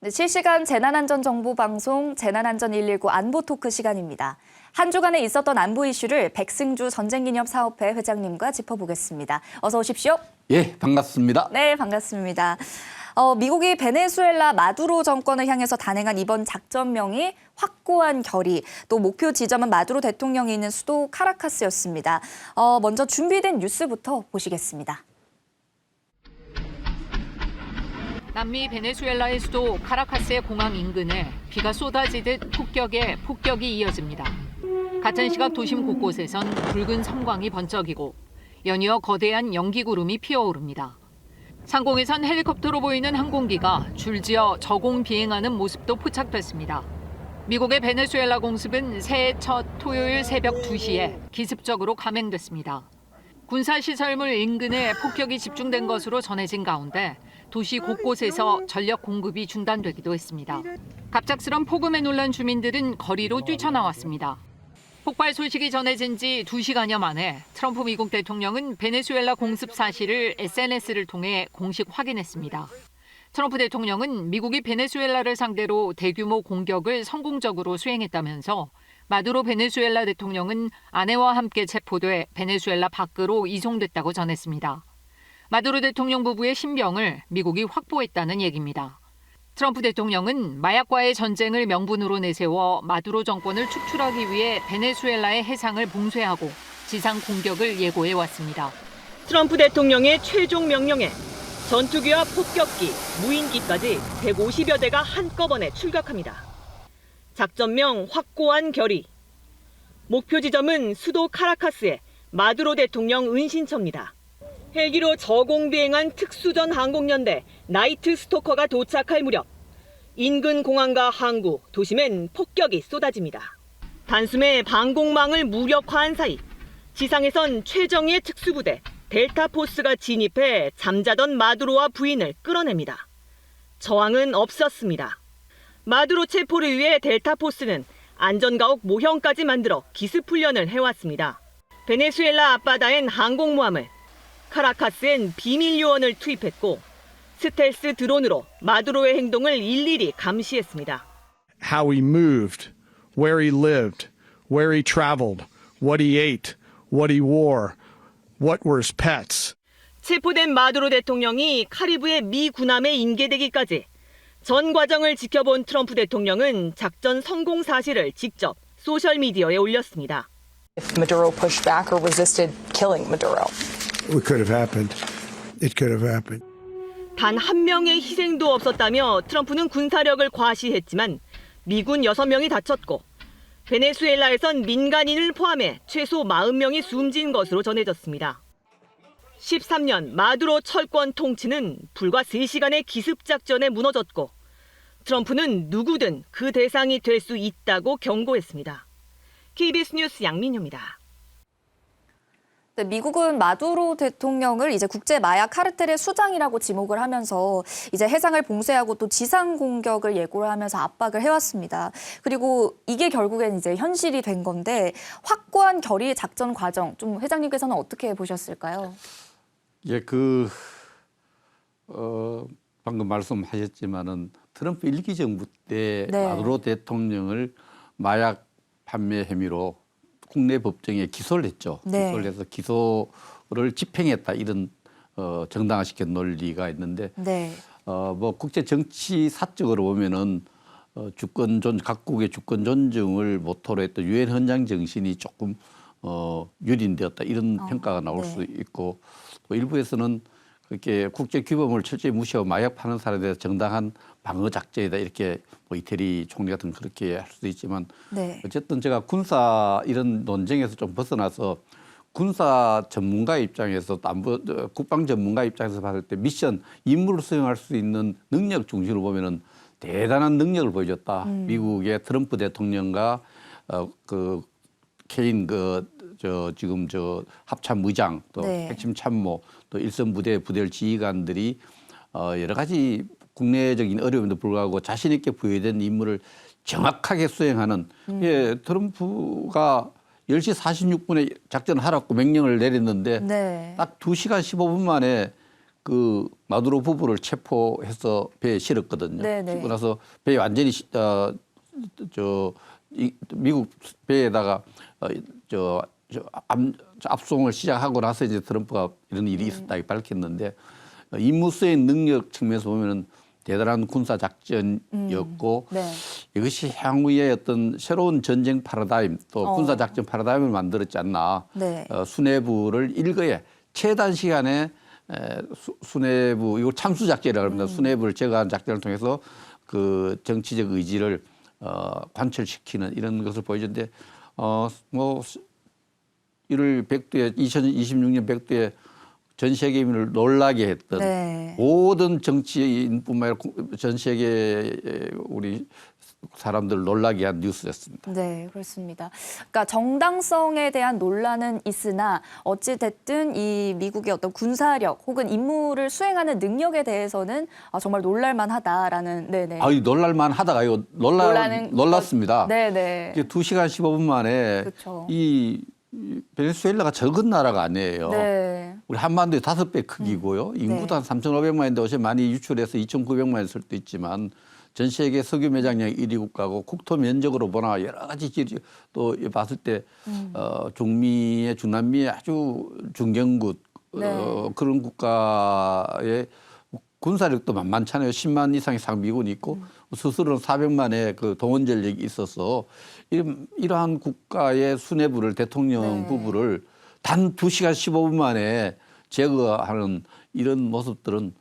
네, 실시간 재난안전정보방송 재난안전 119 안보토크 시간입니다. 한 주간에 있었던 안보 이슈를 백승주 전쟁기념사업회 회장님과 짚어보겠습니다. 어서 오십시오. 예, 반갑습니다. 네, 반갑습니다. 미국이 베네수엘라 마두로 정권을 향해서 단행한 이번 작전명이 확고한 결의, 또 목표 지점은 마두로 대통령이 있는 수도 카라카스였습니다. 먼저 준비된 뉴스부터 보시겠습니다. 남미 베네수엘라의 수도 카라카스의 공항 인근에 비가 쏟아지듯 폭격이 이어집니다. 같은 시각 도심 곳곳에선 붉은 섬광이 번쩍이고 연이어 거대한 연기구름이 피어오릅니다. 상공에선 헬리콥터로 보이는 항공기가 줄지어 저공 비행하는 모습도 포착됐습니다. 미국의 베네수엘라 공습은 새해 첫 토요일 새벽 2시에 기습적으로 감행됐습니다. 군사시설물 인근에 폭격이 집중된 것으로 전해진 가운데 도시 곳곳에서 전력 공급이 중단되기도 했습니다. 갑작스런 폭음에 놀란 주민들은 거리로 뛰쳐나왔습니다. 폭발 소식이 전해진 지 2시간여 만에 트럼프 미국 대통령은 베네수엘라 공습 사실을 SNS를 통해 공식 확인했습니다. 트럼프 대통령은 미국이 베네수엘라를 상대로 대규모 공격을 성공적으로 수행했다면서 마두로 베네수엘라 대통령은 아내와 함께 체포돼 베네수엘라 밖으로 이송됐다고 전했습니다. 마두로 대통령 부부의 신병을 미국이 확보했다는 얘기입니다. 트럼프 대통령은 마약과의 전쟁을 명분으로 내세워 마두로 정권을 축출하기 위해 베네수엘라의 해상을 봉쇄하고 지상 공격을 예고해왔습니다. 트럼프 대통령의 최종 명령에 전투기와 폭격기, 무인기까지 150여 대가 한꺼번에 출격합니다. 작전명 확고한 결의. 목표 지점은 수도 카라카스의 마두로 대통령 은신처입니다. 헬기로 저공 비행한 특수전 항공연대 나이트 스토커가 도착할 무렵 인근 공항과 항구, 도심엔 폭격이 쏟아집니다. 단숨에 방공망을 무력화한 사이 지상에선 최정예 특수부대 델타포스가 진입해 잠자던 마두로와 부인을 끌어냅니다. 저항은 없었습니다. 마두로 체포를 위해 델타포스는 안전가옥 모형까지 만들어 기습훈련을 해왔습니다. 베네수엘라 앞바다엔 항공모함을, 카라카스엔 비밀 요원을 투입했고 스텔스 드론으로 마두로의 행동을 일일이 감시했습니다. How he moved, where he lived, where he traveled, what he ate, what he wore, what were his pets. 체포된 마두로 대통령이 카리브해 미 군함에 인계되기까지 전 과정을 지켜본 트럼프 대통령은 작전 성공 사실을 직접 소셜미디어에 올렸습니다. If Maduro pushed back or resisted killing Maduro. It could have happened. It could have happened. 단 한 명의 희생도 없었다며 트럼프는 군사력을 과시했지만 미군 6명이 다쳤고 베네수엘라에선 민간인을 포함해 최소 40명이 숨진 것으로 전해졌습니다. 13년 마두로 철권 통치는 불과 3시간의 기습작전에 무너졌고 트럼프는 누구든 그 대상이 될 수 있다고 경고했습니다. KBS 뉴스 양민효입니다. 네, 미국은 마두로 대통령을 이제 국제 마약 카르텔의 수장이라고 지목을 하면서 이제 해상을 봉쇄하고 또 지상 공격을 예고를 하면서 압박을 해왔습니다. 그리고 이게 결국엔 이제 현실이 된 건데 확고한 결의 작전 과정 좀 회장님께서는 어떻게 보셨을까요? 예, 방금 말씀하셨지만은 트럼프 1기 정부 때 네. 마두로 대통령을 마약 판매 혐의로 국내 법정에 기소를 했죠. 네. 기소를 해서 기소를 집행했다 이런 정당화시킨 논리가 있는데 네. 뭐 국제 정치 사적으로 보면은 각국의 주권 존중을 모토로 했던 유엔 헌장 정신이 조금 유린되었다 이런 평가가 나올 네. 수 있고 또 일부에서는 그렇게 국제 규범을 철저히 무시하고 마약 파는 사람에 대해서 정당한 방어 작전이다 이렇게 뭐 이태리 총리 같은 그렇게 할 수도 있지만 네. 어쨌든 제가 군사 이런 논쟁에서 좀 벗어나서 군사 전문가 입장에서 국방 전문가 입장에서 봤을 때 미션 임무를 수행할 수 있는 능력 중심으로 보면은 대단한 능력을 보여줬다. 미국의 트럼프 대통령과 개인 지금 합참 의장 또 네. 핵심 참모 또 일선 부대의 지휘관들이 여러 가지 국내적인 어려움에도 불구하고 자신 있게 부여된 임무를 정확하게 수행하는 예, 트럼프가 10시 46분에 작전을 하라고 명령을 내렸는데 네. 딱 2시간 15분 만에 그 마두로 부부를 체포해서 배에 실었거든요. 네네. 실고 나서 배에 완전히 미국 배에다가 압송을 시작하고 나서 이제 트럼프가 이런 일이 있었다 밝혔는데 임무 수행 능력 측면에서 보면은 대단한 군사 작전이었고 네. 이것이 향후에 어떤 새로운 전쟁 패러다임 또 군사 작전 패러다임을 만들었지 않나. 네. 수뇌부를 일거에 최단 시간에 수뇌부 이거 참수 작전이라고 합니다. 수뇌부를 제거한 작전을 통해서 그 정치적 의지를 관철시키는 이런 것을 보여줬는데 뭐 1월 백두에 2026년 백두에 전 세계인을 놀라게 했던 네. 모든 정치인뿐만 아니라 전 세계 우리 사람들을 놀라게 한 뉴스였습니다. 네, 그렇습니다. 그러니까 정당성에 대한 논란은 있으나 어찌 됐든 이 미국의 어떤 군사력 혹은 임무를 수행하는 능력에 대해서는 정말 놀랄만하다라는. 네네. 아유 놀랄만 하다가 이거 놀랐습니다. 네네. 2시간 15분 만에 그렇죠. 이 베네수엘라가 적은 나라가 아니에요. 네. 우리 한반도의 5배 크기고요. 인구도 한 3,500만인데 어제 많이 유출해서 2,900만일 수도 있지만 전 세계 석유 매장량 1위 국가고 국토 면적으로 보나 여러 가지 또 봤을 때 중미의 중남미의 아주 중견국 네. 그런 국가의 군사력도 만만찮아요. 10만 이상의 상비군이 있고 스스로는 400만의 그 동원 전력이 있어서 이러한 국가의 수뇌부를 대통령 네. 부부를 단 2시간 15분 만에 제거하는 이런 모습들은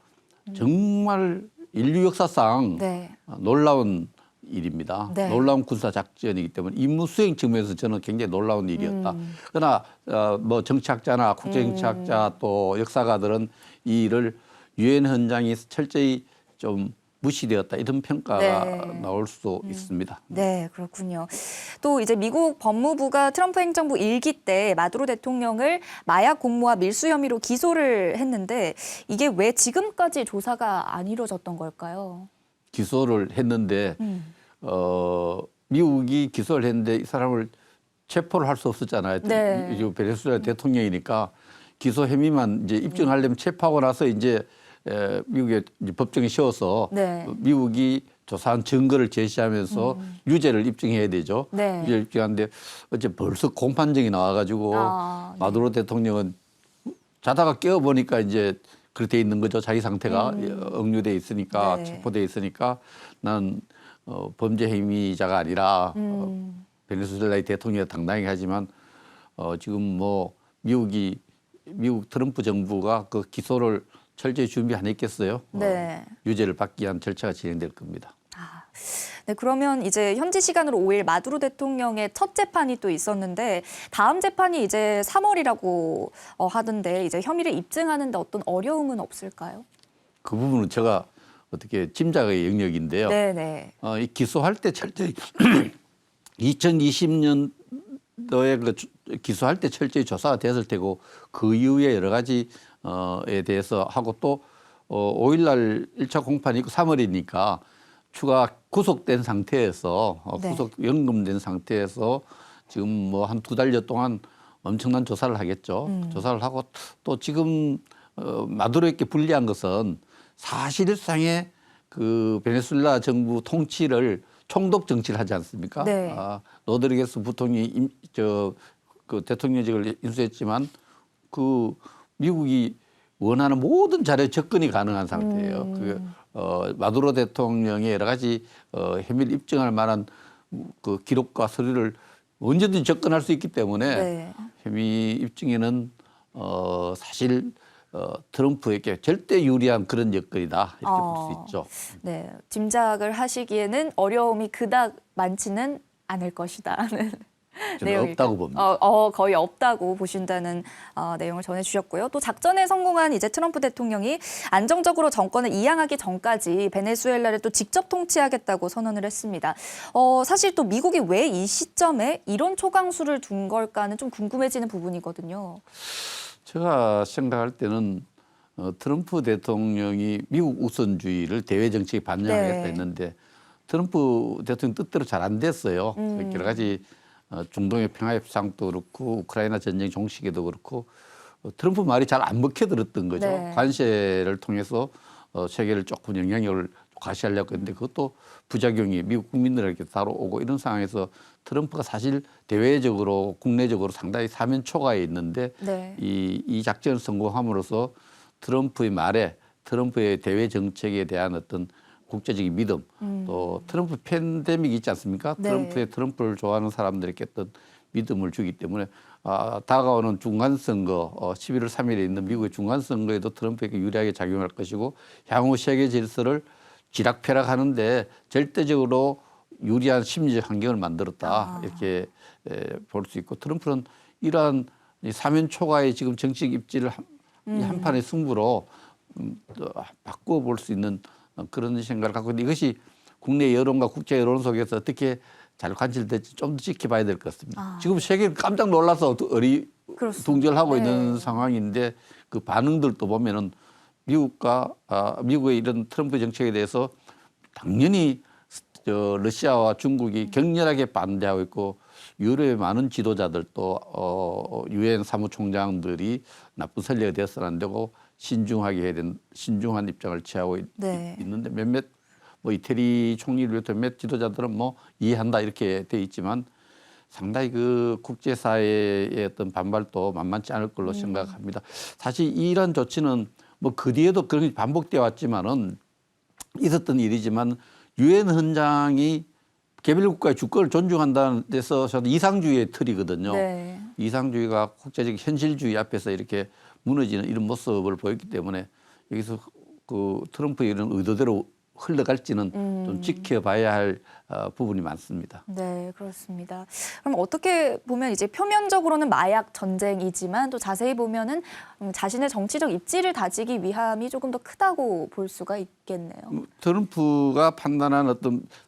정말 인류 역사상 네. 놀라운 일입니다. 네. 놀라운 군사 작전이기 때문에 임무 수행 측면에서 저는 굉장히 놀라운 일이었다. 그러나 뭐 정치학자나 국제 정치학자 또 역사가들은 이 일을 유엔 헌장에서 철저히 좀 무시되었다 이런 평가가 네. 나올 수 있습니다. 네, 그렇군요. 또 이제 미국 법무부가 트럼프 행정부 1기 때 마두로 대통령을 마약 공모와 밀수 혐의로 기소를 했는데 이게 왜 지금까지 조사가 안 이루어졌던 걸까요? 기소를 했는데 미국이 기소를 했는데 이 사람을 체포를 할 수 없었잖아요. 네. 베네수엘라 대통령이니까 기소 혐의만 이제 입증하려면 체포하고 나서 이제 미국의 법정에 세워서 네. 미국이 조사한 증거를 제시하면서 유죄를 입증해야 되죠. 네. 유죄를 입증하는데 어제 벌써 공판정이 나와가지고 네. 마두로 대통령은 자다가 깨어보니까 이제 그렇게 돼 있는 거죠. 자기 상태가 억류돼 있으니까 네. 체포돼 있으니까 나는 범죄 행위자가 아니라 베네수엘라의 대통령이 당당히 하지만 지금 뭐 미국 트럼프 정부가 그 기소를 철저히 준비 안 했겠어요. 네. 유죄를 받기 위한 절차가 진행될 겁니다. 네, 그러면 이제 현지 시간으로 5일 마두로 대통령의 첫 재판이 또 있었는데 다음 재판이 이제 3월이라고 하던데 이제 혐의를 입증하는데 어떤 어려움은 없을까요? 그 부분은 제가 어떻게 짐작의 영역인데요. 네네. 이 기소할 때 철저히 2020년도에 기소할 때 철저히 조사가 됐을 테고 그 이후에 여러 가지에 대해서 하고 또 5일날 1차 공판이 있고 3월이니까 추가 구속된 상태에서 네. 구속 연금된 상태에서 지금 뭐 한 2달여 동안 엄청난 조사를 하겠죠. 조사를 하고 또 지금 마두로에게 불리한 것은 사실상의 그 베네수엘라 정부 통치를 총독 정치를 하지 않습니까? 네. 로드리게스 부통령이 그 대통령직을 인수했지만 그 미국이 원하는 모든 자료에 접근이 가능한 상태예요. 마두로 대통령의 여러 가지 혐의를 입증할 만한 그 기록과 서류를 언제든지 접근할 수 있기 때문에 네. 혐의 입증에는 사실 트럼프에게 절대 유리한 그런 여건이다 이렇게 볼 수 있죠. 네, 짐작을 하시기에는 어려움이 그닥 많지는 않을 것이다는 저는 없다고 봅니다. 거의 없다고 보신다는 내용을 전해주셨고요. 또 작전에 성공한 이제 트럼프 대통령이 안정적으로 정권을 이양하기 전까지 베네수엘라를 또 직접 통치하겠다고 선언을 했습니다. 사실 또 미국이 왜 이 시점에 이런 초강수를 둔 걸까는 좀 궁금해지는 부분이거든요. 제가 생각할 때는 트럼프 대통령이 미국 우선주의를 대외 정책에 반영하겠다 네. 했는데 트럼프 대통령 뜻대로 잘 안 됐어요. 여러 가지 중동의 평화협상도 그렇고 우크라이나 전쟁 종식에도 그렇고 트럼프 말이 잘 안 먹혀들었던 거죠. 네. 관세를 통해서 세계를 조금 영향력을 과시하려고 했는데 그것도 부작용이 미국 국민들에게 다가오고 이런 상황에서 트럼프가 사실 대외적으로 국내적으로 상당히 사면 초과에 있는데 네. 이 작전을 성공함으로써 트럼프의 말에 트럼프의 대외 정책에 대한 어떤 국제적인 믿음 또 트럼프 팬데믹이 있지 않습니까? 네. 트럼프를 좋아하는 사람들에게 어떤 믿음을 주기 때문에 다가오는 중간선거 11월 3일에 있는 미국의 중간선거에도 트럼프에게 유리하게 작용할 것이고 향후 세계 질서를 쥐락펴락하는데 절대적으로 유리한 심리적 환경을 만들었다 이렇게 볼 수 있고 트럼프는 이러한 이 사면 초과의 지금 정치적 입지를 이 한판의 승부로 바꾸어 볼 수 있는 그런 생각을 갖고 있는데 이것이 국내 여론과 국제 여론 속에서 어떻게 잘 관철될지 좀 더 지켜봐야 될 것 같습니다. 지금 세계는 깜짝 놀라서 어리둥절하고 있는 상황인데 그 반응들도 보면은 미국의 이런 트럼프 정책에 대해서 당연히 러시아와 중국이 격렬하게 반대하고 있고 유럽의 많은 지도자들도 유엔 사무총장들이 나쁜 선례가 되어서는 안 되고 신중하게 해야 되는 신중한 입장을 취하고 네. 있는데 몇몇 뭐 이태리 총리를 비롯한 몇 지도자들은 뭐 이해한다 이렇게 돼 있지만 상당히 그 국제사회의 어떤 반발도 만만치 않을 걸로 생각합니다. 사실 이런 조치는 뭐 그 뒤에도 그런 게 반복되어 왔지만은 있었던 일이지만 유엔 헌장이 개별 국가의 주권을 존중한다는 데서 저는 이상주의의 틀이거든요. 네. 이상주의가 국제적 현실주의 앞에서 이렇게 무너지는 이런 모습을 보였기 때문에 여기서 그 트럼프의 이런 의도대로 흘러갈지는 좀 지켜봐야 할 부분이 많습니다. 네, 그렇습니다. 그럼 어떻게 보면 이제 표면적으로는 마약 전쟁이지만 또 자세히 보면은 자신의 정치적 입지를 다지기 위함이 조금 더 크다고 볼 수가 있겠네요. 트럼프가 판단한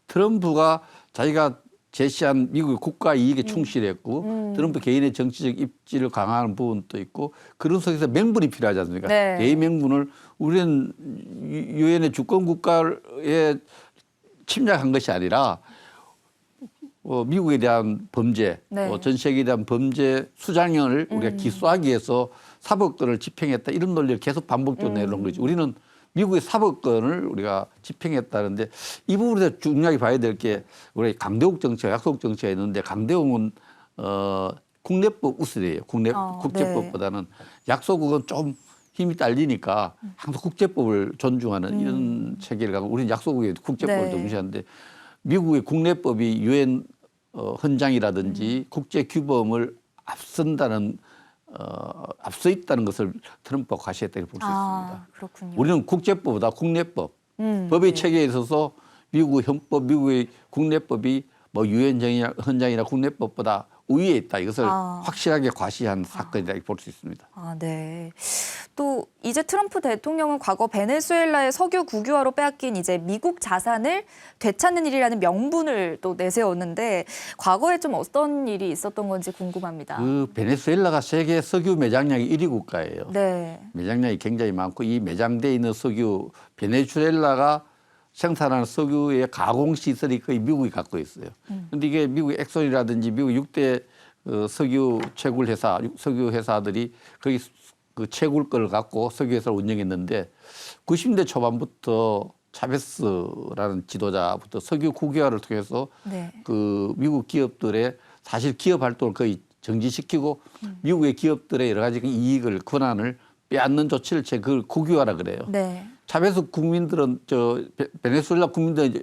트럼프가 자기가 제시한 미국의 국가 이익에 충실했고 트럼프 개인의 정치적 입지를 강화하는 부분도 있고 그런 속에서 명분이 필요하지 않습니까? 네. 이 명분을 우리는 유엔의 주권 국가에 침략한 것이 아니라 미국에 대한 범죄, 네. 전 세계에 대한 범죄 수장을 우리가 기소하기 위해서 사법권을 집행했다 이런 논리를 계속 반복적으로 내놓은 거죠. 우리는 미국의 사법권을 우리가 집행했다는데 이 부분에서 중요하게 봐야 될 게 우리 강대국 정치와 약소국 정치가 있는데 강대국은 국내법 우선이에요. 국제법보다는 약소국은 좀 힘이 딸리니까 항상 국제법을 존중하는 이런 체계를 갖고 우리는 약소국의 국제법을 네. 중시하는데 미국의 국내법이 유엔 헌장이라든지 국제 규범을 앞서 있다는 것을 트럼프가 과시했다고 볼 수 있습니다. 그렇군요. 우리는 국제법보다 국내법, 법의 체계에 있어서 미국의 헌법, 미국의 국내법이 뭐 유엔 헌장이나 국내법보다 우위에 있다. 이것을 확실하게 과시한 사건이다 이렇게 볼 수 있습니다. 네. 또 이제 트럼프 대통령은 과거 베네수엘라의 석유 국유화로 빼앗긴 이제 미국 자산을 되찾는 일이라는 명분을 또 내세웠는데 과거에 좀 어떤 일이 있었던 건지 궁금합니다. 그 베네수엘라가 세계 석유 매장량이 1위 국가예요. 네. 매장량이 굉장히 많고 이 매장돼 있는 석유 베네수엘라가 생산하는 석유의 가공 시설이 거의 미국이 갖고 있어요. 그런데 이게 미국의 엑손이라든지 미국 6대 석유 채굴 회사, 석유 회사들이 거기 그 채굴 걸 갖고 석유 회사를 운영했는데 90년대 초반부터 차베스라는 지도자부터 석유 국유화를 통해서 네. 그 미국 기업들의 사실 기업 활동을 거의 정지시키고 미국의 기업들의 여러 가지 이익을 권한을 빼앗는 조치를 그걸 국유화라 그래요. 네. 차베스 국민들은 베네수엘라 국민들은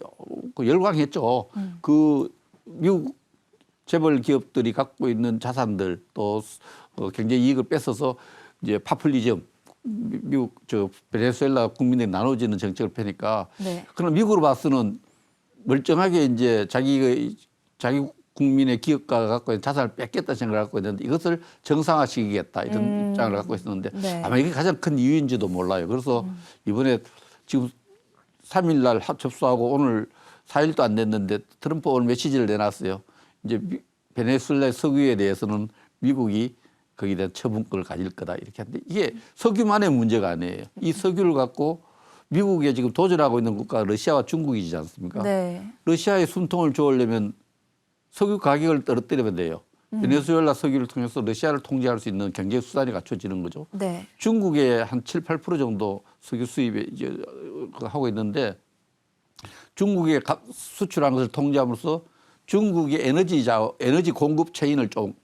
열광했죠. 그 미국 재벌 기업들이 갖고 있는 자산들 또 경제 이익을 뺏어서 이제 파퓰리즘 미국 베네수엘라 국민들이 나눠지는 정책을 펴니까 네. 그럼 미국으로 봐서는 멀쩡하게 이제 자기 국민의 기업가가 갖고 있는 자산을 뺏겠다 생각을 갖고 있는데 이것을 정상화시키겠다 이런 입장을 갖고 있었는데 네. 아마 이게 가장 큰 이유인지도 몰라요. 그래서 이번에 지금 3일 날 접수하고 오늘 4일도 안 됐는데 트럼프 오늘 메시지를 내놨어요. 이제 베네수엘라의 석유에 대해서는 미국이 거기에 대한 처분권을 가질 거다 이렇게 하는데 이게 석유만의 문제가 아니에요. 이 석유를 갖고 미국에 지금 도전하고 있는 국가가 러시아와 중국이지 않습니까? 네. 러시아의 숨통을 조으려면 석유 가격을 떨어뜨리면 돼요. 베네수엘라 석유를 통해서 러시아를 통제할 수 있는 경제 수단이 갖춰지는 거죠. 네. 중국에 한 7, 8% 정도 석유 수입에 이제 하고 있는데 중국에 수출한 것을 통제함으로써 중국의 에너지 공급 체인을 좀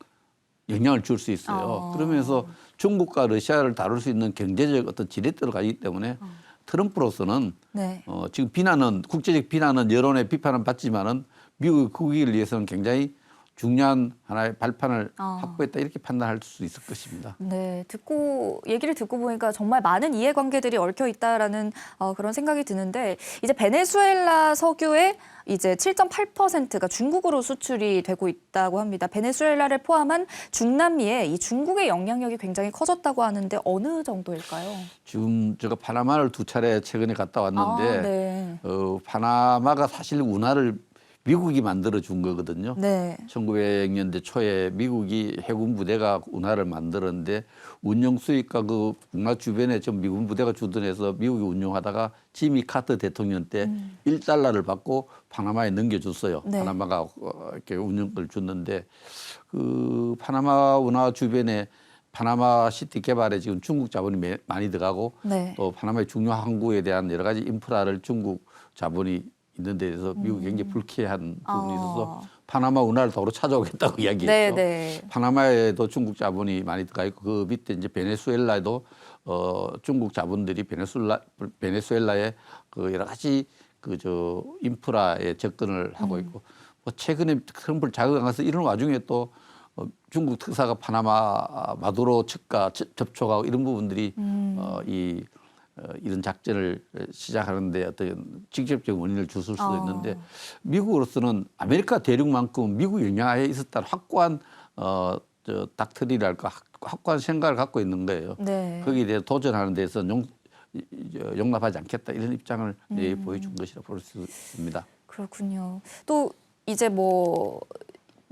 영향을 줄 수 있어요. 그러면서 중국과 러시아를 다룰 수 있는 경제적 어떤 지렛대를 가지기 때문에 트럼프로서는 네. 지금 국제적 비난은 여론의 비판은 받지만은 미국의 국익을 위해서는 굉장히 중요한 하나의 발판을 확보했다 이렇게 판단할 수 있을 것입니다. 네, 얘기를 듣고 보니까 정말 많은 이해관계들이 얽혀 있다라는 그런 생각이 드는데 이제 베네수엘라 석유의 이제 7.8%가 중국으로 수출이 되고 있다고 합니다. 베네수엘라를 포함한 중남미에 이 중국의 영향력이 굉장히 커졌다고 하는데 어느 정도일까요? 지금 제가 파나마를 2차례 최근에 갔다 왔는데 네. 파나마가 사실 운하를 미국이 만들어 준 거거든요. 네. 1900년대 초에 미국이 해군 부대가 운하를 만들었는데 운영 수익과 그 운하 주변에 좀 미군 부대가 주둔해서 미국이 운용하다가 지미 카터 대통령 때 1달러를 받고 파나마에 넘겨줬어요. 네. 파나마가 이렇게 운영을 줬는데 그 파나마 운하 주변에 파나마 시티 개발에 지금 중국 자본이 많이 들어가고 네. 또 파나마의 중요한 항구에 대한 여러 가지 인프라를 중국 자본이 있는 데 대해서 미국이 굉장히 불쾌한 부분이 있어서 파나마 운하를 도로 찾아오겠다고 이야기했죠. 네, 네. 파나마에도 중국 자본이 많이 들어가 있고 그 밑에 이제 베네수엘라에도 중국 자본들이 베네수엘라에 그 여러 가지 인프라에 접근을 하고 있고 뭐 최근에 트럼프를 자극하면서 이런 와중에 또 중국 특사가 파나마 마두로 측과 접촉하고 이런 부분들이 이런 작전을 시작하는데 어떤 직접적인 원인을 줄 수도 있는데 미국으로서는 아메리카 대륙만큼 미국 영향하에 있었다는 확고한 닥터리랄까 확고한 생각을 갖고 있는 거예요. 네. 거기에 대해 도전하는 데서 용납하지 않겠다 이런 입장을 보여준 것이라 볼 수 있습니다. 그렇군요. 또 이제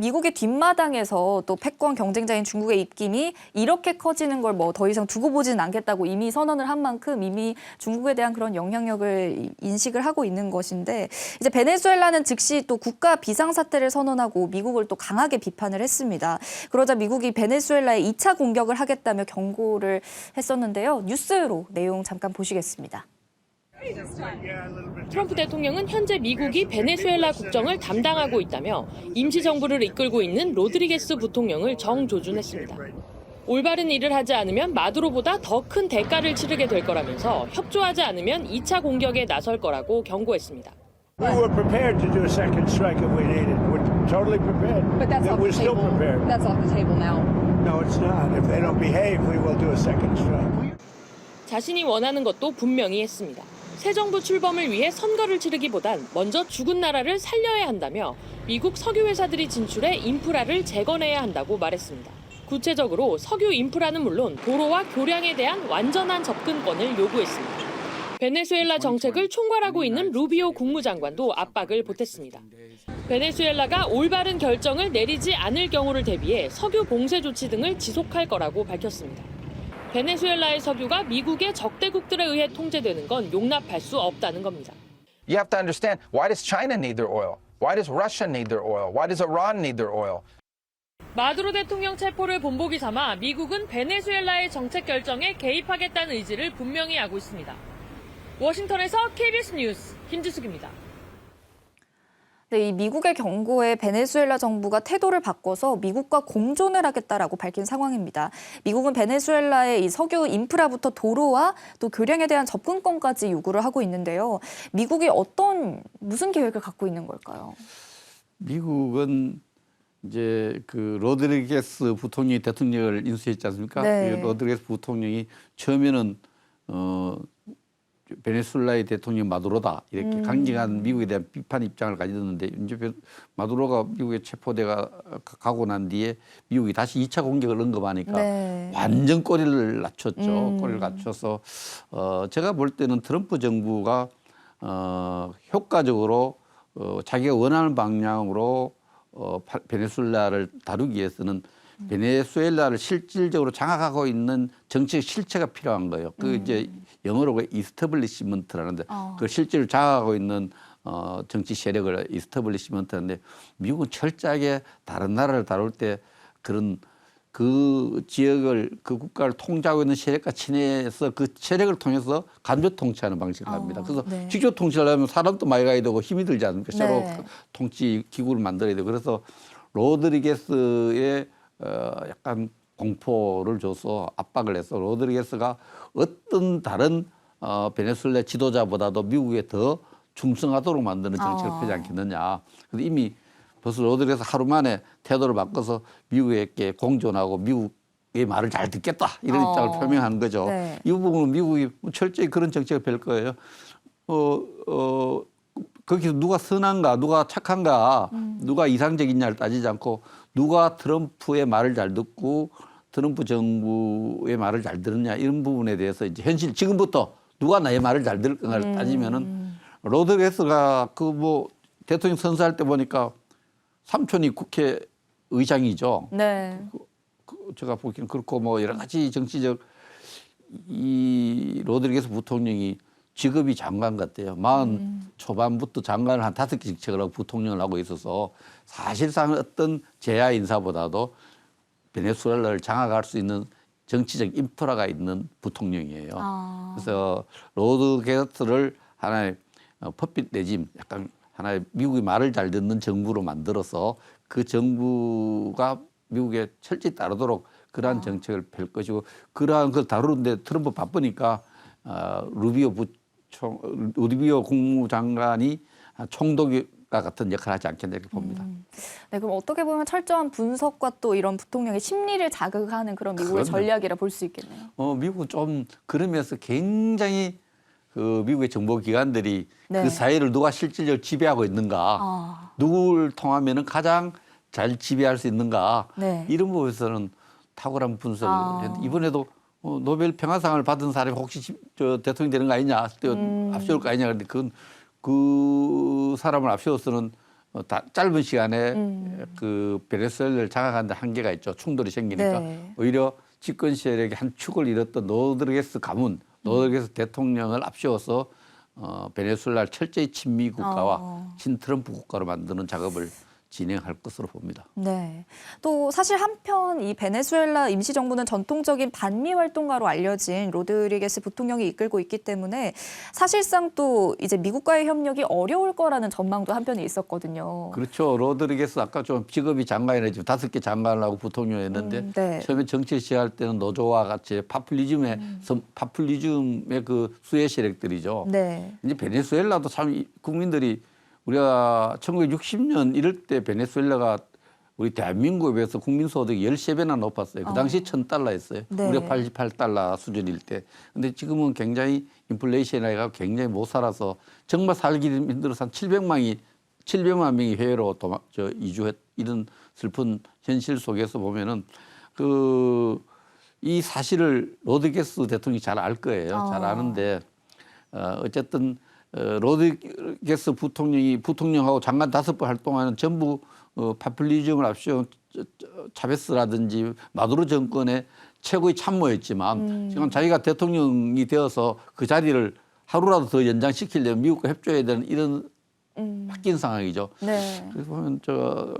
미국의 뒷마당에서 또 패권 경쟁자인 중국의 입김이 이렇게 커지는 걸 더 이상 두고 보지는 않겠다고 이미 선언을 한 만큼 이미 중국에 대한 그런 영향력을 인식을 하고 있는 것인데 이제 베네수엘라는 즉시 또 국가 비상사태를 선언하고 미국을 또 강하게 비판을 했습니다. 그러자 미국이 베네수엘라에 2차 공격을 하겠다며 경고를 했었는데요. 뉴스로 내용 잠깐 보시겠습니다. 트럼프 대통령은 현재 미국이 베네수엘라 국정을 담당하고 있다며 임시정부를 이끌고 있는 로드리게스 부통령을 정조준했습니다. 올바른 일을 하지 않으면 마두로보다 더 큰 대가를 치르게 될 거라면서 협조하지 않으면 2차 공격에 나설 거라고 경고했습니다. We were prepared to do a second strike if we needed. We're totally prepared. But that's off We're the still table. prepared. That's off the table now. No, it's not. If they don't behave, we will do a second strike. 자신이 원하는 것도 분명히 했습니다. 새 정부 출범을 위해 선거를 치르기보단 먼저 죽은 나라를 살려야 한다며 미국 석유 회사들이 진출해 인프라를 재건해야 한다고 말했습니다. 구체적으로 석유 인프라는 물론 도로와 교량에 대한 완전한 접근권을 요구했습니다. 베네수엘라 정책을 총괄하고 있는 루비오 국무장관도 압박을 보탰습니다. 베네수엘라가 올바른 결정을 내리지 않을 경우를 대비해 석유 봉쇄 조치 등을 지속할 거라고 밝혔습니다. 베네수엘라의 석유가 미국의 적대국들에 의해 통제되는 건 용납할 수 없다는 겁니다. You have to understand, why does China need their oil? Why does Russia need their oil? Why does Iran need their oil? 마두로 대통령 체포를 본보기 삼아 미국은 베네수엘라의 정책 결정에 개입하겠다는 의지를 분명히 하고 있습니다. 워싱턴에서 KBS 뉴스 김지숙입니다. 네, 이 미국의 경고에 베네수엘라 정부가 태도를 바꿔서 미국과 공존을 하겠다라고 밝힌 상황입니다. 미국은 베네수엘라의 이 석유 인프라부터 도로와 또 교량에 대한 접근권까지 요구를 하고 있는데요. 미국이 무슨 계획을 갖고 있는 걸까요? 미국은 이제 그 로드리게스 부통령이 대통령을 인수했지 않습니까? 네. 그 로드리게스 부통령이 처음에는 베네수엘라의 대통령 마두로다 이렇게 강경한 미국에 대한 비판 입장을 가졌는데 이제 마두로가 미국에 체포돼가 가고 난 뒤에 미국이 다시 2차 공격을 언급하니까 네. 완전 꼬리를 낮췄죠. 꼬리를 낮춰서 제가 볼 때는 트럼프 정부가 효과적으로 자기가 원하는 방향으로 베네수엘라를 다루기 위해서는 베네수엘라를 실질적으로 장악하고 있는 정치적 실체가 필요한 거예요. 그 이제 영어로 이스터블리시먼트라는데 그 실제로 장악하고 있는 정치 세력을 이스터블리시먼트인데 미국은 철저하게 다른 나라를 다룰 때 그런 그 지역을 그 국가를 통제하고 있는 세력과 친해서 그 세력을 통해서 간접 통치하는 방식을 합니다. 그래서 네. 직접 통치를 하면 사람도 많이 가야 되고 힘이 들지 않습니까? 새로 네. 통치 기구를 만들어야 되고 그래서 로드리게스의 약간 공포를 줘서 압박을 해서 로드리게스가 어떤 다른 베네수엘라 지도자보다도 미국에 더 충성하도록 만드는 정책을 펴지 않겠느냐. 그래서 이미 벌써 로드리게스 하루 만에 태도를 바꿔서 미국에게 공존하고 미국의 말을 잘 듣겠다 이런 입장을 표명하는 거죠. 네. 이 부분은 미국이 철저히 그런 정책을 펼 거예요. 거기서 누가 선한가, 누가 착한가, 누가 이상적이냐를 따지지 않고 누가 트럼프의 말을 잘 듣고 트럼프 정부의 말을 잘 들었냐 이런 부분에 대해서 이제 현실 지금부터 누가 나의 말을 잘 들을 건가를 따지면은 로드리게스가 그 뭐 대통령 선수할 때 보니까 삼촌이 국회의장이죠. 네. 제가 보기에는 그렇고 뭐 여러 가지 정치적 이 로드리게스 부통령이 직업이 장관 같대요. 40 초반부터 장관을 한 5개 직책을 하고 부통령을 하고 있어서 사실상 어떤 제야 인사보다도 베네수엘라를 장악할 수 있는 정치적 인프라가 있는 부통령이에요. 그래서 로드리게스를 하나의 퍼핏 레짐, 약간 하나의 미국이 말을 잘 듣는 정부로 만들어서 그 정부가 미국에 철저히 따르도록 그러한 정책을 펼 것이고 그러한 걸 다루는데 트럼프 바쁘니까 루비오 국무장관이 총독과 같은 역할을 하지 않겠나 이렇게 봅니다. 네, 그럼 어떻게 보면 철저한 분석과 또 이런 부통령의 심리를 자극하는 그런 미국의 그럼요. 전략이라 볼 수 있겠네요. 미국은 좀 그러면서 굉장히 그 미국의 정보기관들이 네. 그 사회를 누가 실질적으로 지배하고 있는가, 누구를 통하면은 가장 잘 지배할 수 있는가 네. 이런 부분에서는 탁월한 분석을 했는데 이번에도 노벨 평화상을 받은 사람이 혹시 저 대통령 되는 거 아니냐, 앞세울 거 아니냐 그런데 그건 그 사람을 앞세워서는 짧은 시간에 그 베네수엘라를 장악하는 데 한계가 있죠. 충돌이 생기니까 네. 오히려 집권 세력의 한 축을 잃었던 로드리게스 가문, 로드리게스 대통령을 앞세워서 베네수엘라를 철저히 친미 국가와 친트럼프 국가로 만드는 작업을 진행할 것으로 봅니다. 네. 또 사실 한편 이 베네수엘라 임시정부는 전통적인 반미 활동가로 알려진 로드리게스 부통령이 이끌고 있기 때문에 사실상 또 이제 미국과의 협력이 어려울 거라는 전망도 한편에 있었거든요. 그렇죠. 로드리게스 아까 좀 직업이 장관이라 지금 5개 장관을 하고 부통령이었는데 네. 처음에 정치 시작할 때는 노조와 같이 파퓰리즘의 그 수혜 세력들이죠. 네. 이제 베네수엘라도 참 국민들이 우리가 1960년 이럴 때 베네수엘라가 우리 대한민국에 비해서 국민소득이 13배나 높았어요. 그 당시 $1,000였어요. 네. 우리가 $88 수준일 때. 근데 지금은 굉장히 인플레이션이 굉장히 못 살아서 정말 살기 힘들어서 한 700만 명이 해외로 이주했 이런 슬픈 현실 속에서 보면은 이 사실을 로드리게스 대통령이 잘 알 거예요. 잘 아는데 어쨌든 로드리게스 부통령하고 장관 5번 활동하는 전부 파퓰리즘을 앞세운 차베스라든지 마두로 정권의 최고의 참모였지만 지금 자기가 대통령이 되어서 그 자리를 하루라도 더 연장시키려면 미국과 협조해야 되는 이런 바뀐 상황이죠. 네. 그래서 보면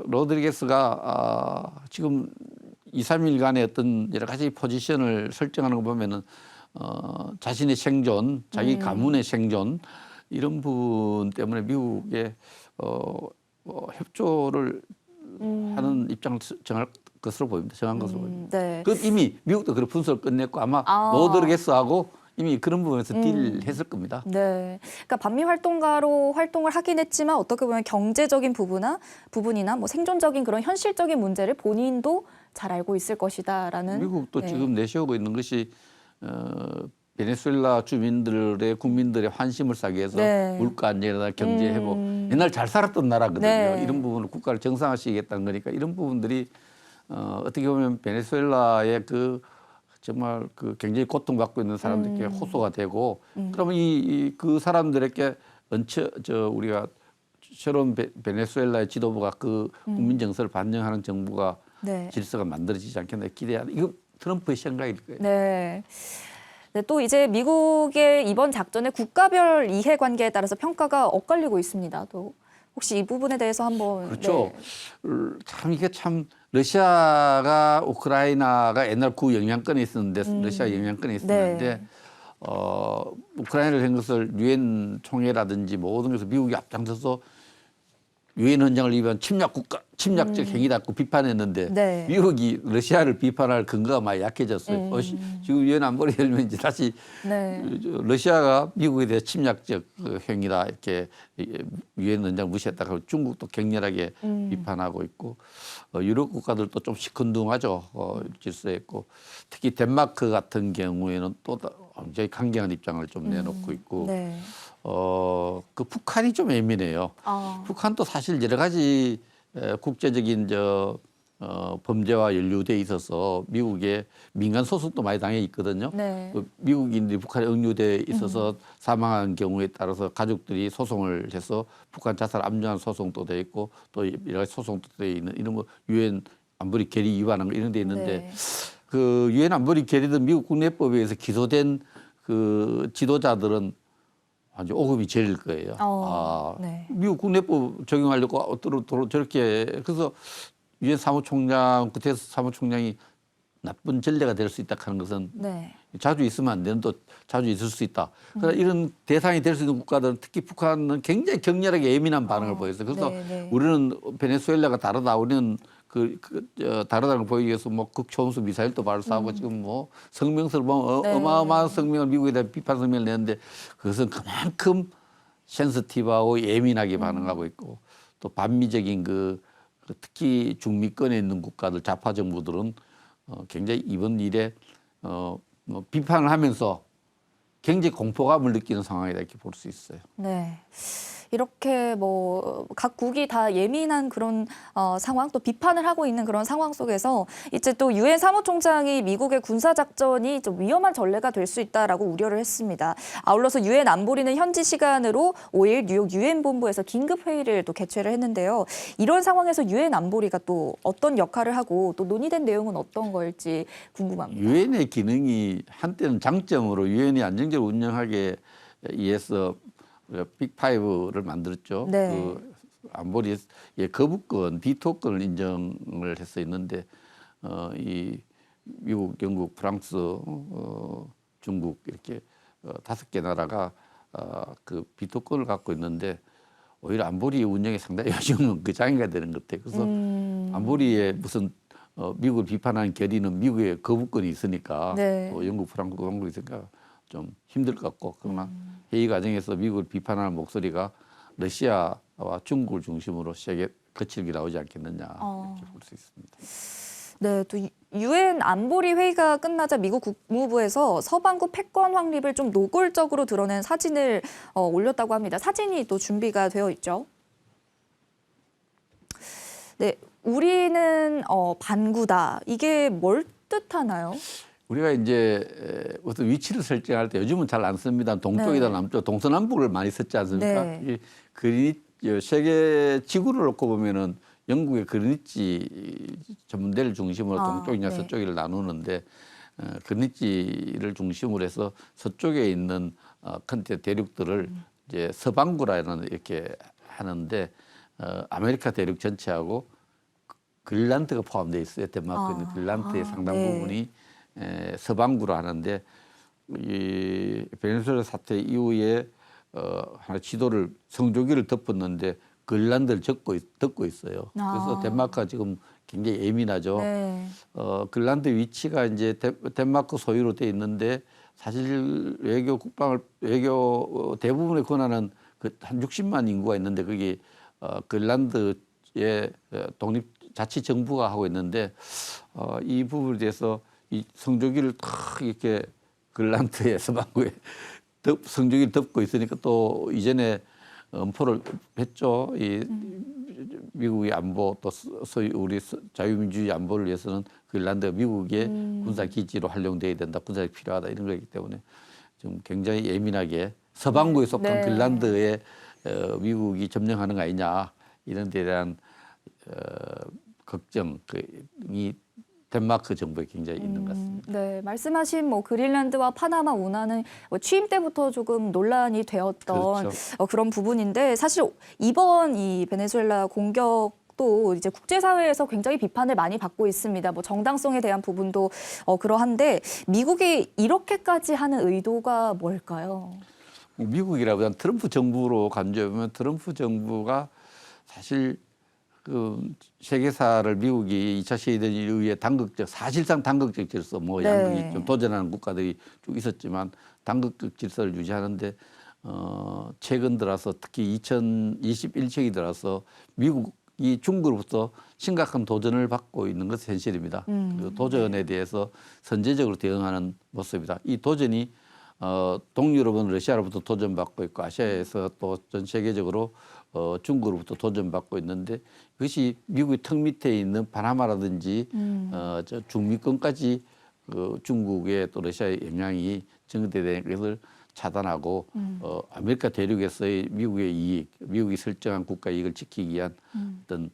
로드리게스가 지금 2, 3일간의 어떤 여러 가지 포지션을 설정하는 거 보면은 자신의 생존, 자기 가문의 생존 이런 부분 때문에 미국의 협조를 하는 입장을 정한 것으로 보입니다. 네. 그 이미 미국도 그런 분석을 끝냈고 아마 로드리게스하고 이미 그런 부분에서 딜을 했을 겁니다. 네. 그러니까 반미 활동가로 활동을 하긴 했지만 어떻게 보면 경제적인 부분이나 뭐 생존적인 그런 현실적인 문제를 본인도 잘 알고 있을 것이다라는. 미국도 네. 지금 내세우고 있는 것이 베네수엘라 주민들의 국민들의 환심을 사기 위해서 네. 물가 안정이나 경제 회복. 옛날 잘 살았던 나라거든요. 네. 이런 부분을 국가를 정상화시키겠다는 거니까 이런 부분들이 어떻게 보면 베네수엘라의 정말 굉장히 고통받고 있는 사람들에게 호소가 되고 그러면 그 사람들에게 우리가 새로운 베네수엘라의 지도부가 그 국민 정서를 반영하는 정부가 네. 질서가 만들어지지 않겠나 기대하는 이거 트럼프의 생각일 거예요. 네. 네, 또 이제 미국의 이번 작전의 국가별 이해관계에 따라서 평가가 엇갈리고 있습니다. 또 혹시 이 부분에 대해서 한번 그렇죠. 네. 참 이게 참 러시아가 우크라이나가 옛날 그 영향권에 있었는데 러시아 영향권에 있었는데 우크라이나를 한 것을 유엔 총회라든지 모든 것에서 미국이 앞장서서 유엔 헌장을 위반 침략적 행위다고 비판했는데 네. 미국이 러시아를 비판할 근거가 많이 약해졌어요. 지금 유엔 안보리 열면 이제 다시 네. 러시아가 미국에 대해 침략적 행위다 이렇게 유엔 헌장을 무시했다고 중국도 격렬하게 비판하고 있고 유럽 국가들도 좀 시큰둥하죠. 질서했고 특히 덴마크 같은 경우에는 또 굉장히 강경한 입장을 좀 내놓고 있고 네. 그 북한이 좀 예민해요. 북한도 사실 여러 가지 국제적인 범죄와 연루돼 있어서 미국의 민간 소송도 많이 당해 있거든요. 네. 미국인들이 북한에 억류돼 있어서 사망한 경우에 따라서 가족들이 소송을 해서 북한 자살 암전 소송도 돼 있고 또 여러 가지 소송도 돼 있는 이런 뭐 유엔 안보리 결의 위반한 거 이런 데 있는데 네. 그 유엔 안보리 결의든 미국 국내법에 의해서 기소된 그 지도자들은 아주 오금이 저릴 거예요. 네. 미국 국내법 적용하려고 저렇게 그래서 유엔 사무총장 구테스 사무총장이 나쁜 전례가 될 수 있다 하는 것은 네. 자주 있으면 안 되는 또 자주 있을 수 있다. 그러나 이런 대상이 될 수 있는 국가들은 특히 북한은 굉장히 격렬하게 예민한 반응을 보였어요. 그래서 네. 우리는 베네수엘라가 다르다. 우리는 다르다는 걸 보이기 위해서 뭐 극초음수 미사일도 발사하고 지금 뭐 성명서를 뭐 네. 어마어마한 성명을 미국에 대한 비판 성명을 내는데 그것은 그만큼 센시티브하고 예민하게 반응하고 있고 또 반미적인 특히 중미권에 있는 국가들 좌파 정부들은 굉장히 이번 일에 뭐 비판을 하면서 굉장히 공포감을 느끼는 상황이다 이렇게 볼 수 있어요. 네. 이렇게 뭐 각국이 다 예민한 그런 상황 또 비판을 하고 있는 그런 상황 속에서 이제 또 유엔 사무총장이 미국의 군사 작전이 좀 위험한 전례가 될 수 있다라고 우려를 했습니다. 아울러서 유엔 안보리는 현지 시간으로 5일 뉴욕 유엔 본부에서 긴급 회의를 또 개최를 했는데요. 이런 상황에서 유엔 안보리가 또 어떤 역할을 하고 또 논의된 내용은 어떤 걸지 궁금합니다. 유엔의 기능이 한때는 장점으로 유엔이 안정적으로 운영하기 위해서 빅5를 만들었죠. 네. 그 안보리의 거부권, 비토권을 인정을 했었는데 이 미국, 영국, 프랑스, 중국 이렇게 5개 나라가 그 비토권을 갖고 있는데 오히려 안보리 운영이 상당히 요즘은 그 장애가 되는 것 같아요. 그래서 안보리에 무슨 미국을 비판하는 결의는 미국의 거부권이 있으니까 네. 또 영국, 프랑스, 한국이 있으니까 좀 힘들 것 같고 그러나 회의 과정에서 미국을 비판하는 목소리가 러시아와 중국을 중심으로 시작에 거칠게 나오지 않겠느냐 이렇게 볼 수 있습니다. 네, 또 유엔 안보리 회의가 끝나자 미국 국무부에서 서방구 패권 확립을 좀 노골적으로 드러낸 사진을 올렸다고 합니다. 사진이 또 준비가 되어 있죠. 네, 우리는 반구다. 이게 뭘 뜻하나요? 우리가 이제 어떤 위치를 설정할 때 요즘은 잘 안 씁니다. 동쪽이다 네. 남쪽, 동서남북을 많이 썼지 않습니까? 네. 이 그리니치 세계 지구를 놓고 보면은 영국의 그리니치 전문대를 중심으로 동쪽이냐 네. 서쪽을 나누는데 그리니치를 중심으로 해서 서쪽에 있는 큰 대륙들을 이제 서반구라는 이렇게 하는데 아메리카 대륙 전체하고 그린란드가 포함되어 있어요. 덴마크에 있는 그린란드의 상당 네. 부분이 서반구로 하는데 이 베네수엘라 사태 이후에 하나 지도를 성조기를 덮었는데 그린란드를 덮고 있어요. 그래서 덴마크가 지금 굉장히 예민하죠. 네. 그린란드 위치가 이제 덴마크 소유로 돼 있는데 사실 외교 대부분의 권한은 한 60만 인구가 있는데 그게 그린란드의 독립 자치 정부가 하고 있는데 이 부분에 대해서 이 성조기를 탁 이렇게 그린란드의 서반구에 성조기를 덮고 있으니까 또 이전에 엄포를 했죠. 이 미국의 안보 또 우리 자유민주주의 안보를 위해서는 그린란드가 미국의 군사 기지로 활용돼야 된다, 군사력이 필요하다 이런 거기 때문에 좀 굉장히 예민하게 서반구에 속한 네. 그린란드에 미국이 점령하는 거 아니냐 이런 데 대한 걱정이 덴마크 정부에 굉장히 있는 것 같습니다. 네, 말씀하신 뭐 그린란드와 파나마 운하는 뭐 취임 때부터 조금 논란이 되었던 그렇죠. 그런 부분인데 사실 이번 이 베네수엘라 공격도 이제 국제사회에서 굉장히 비판을 많이 받고 있습니다. 뭐 정당성에 대한 부분도 그러한데 미국이 이렇게까지 하는 의도가 뭘까요? 미국이라보다는 트럼프 정부로 간주해보면 트럼프 정부가 사실 그 세계사를 미국이 2차 세계대전 이후에 사실상 당극적 질서, 뭐 네. 양국이 좀 도전하는 국가들이 쭉 있었지만 당극적 질서를 유지하는데 최근 들어서 특히 2021세기 들어서 미국이 중국으로부터 심각한 도전을 받고 있는 것이 현실입니다. 그 도전에 대해서 선제적으로 대응하는 모습이다. 이 도전이 동유럽은 러시아로부터 도전받고 있고 아시아에서 또 전 세계적으로 중국으로부터 도전받고 있는데 그것이 미국의 턱 밑에 있는 파나마라든지 저 중미권까지 중국의 또 러시아의 영향이 증대되는 것을 차단하고 아메리카 대륙에서의 미국의 이익, 미국이 설정한 국가 이익을 지키기 위한 어떤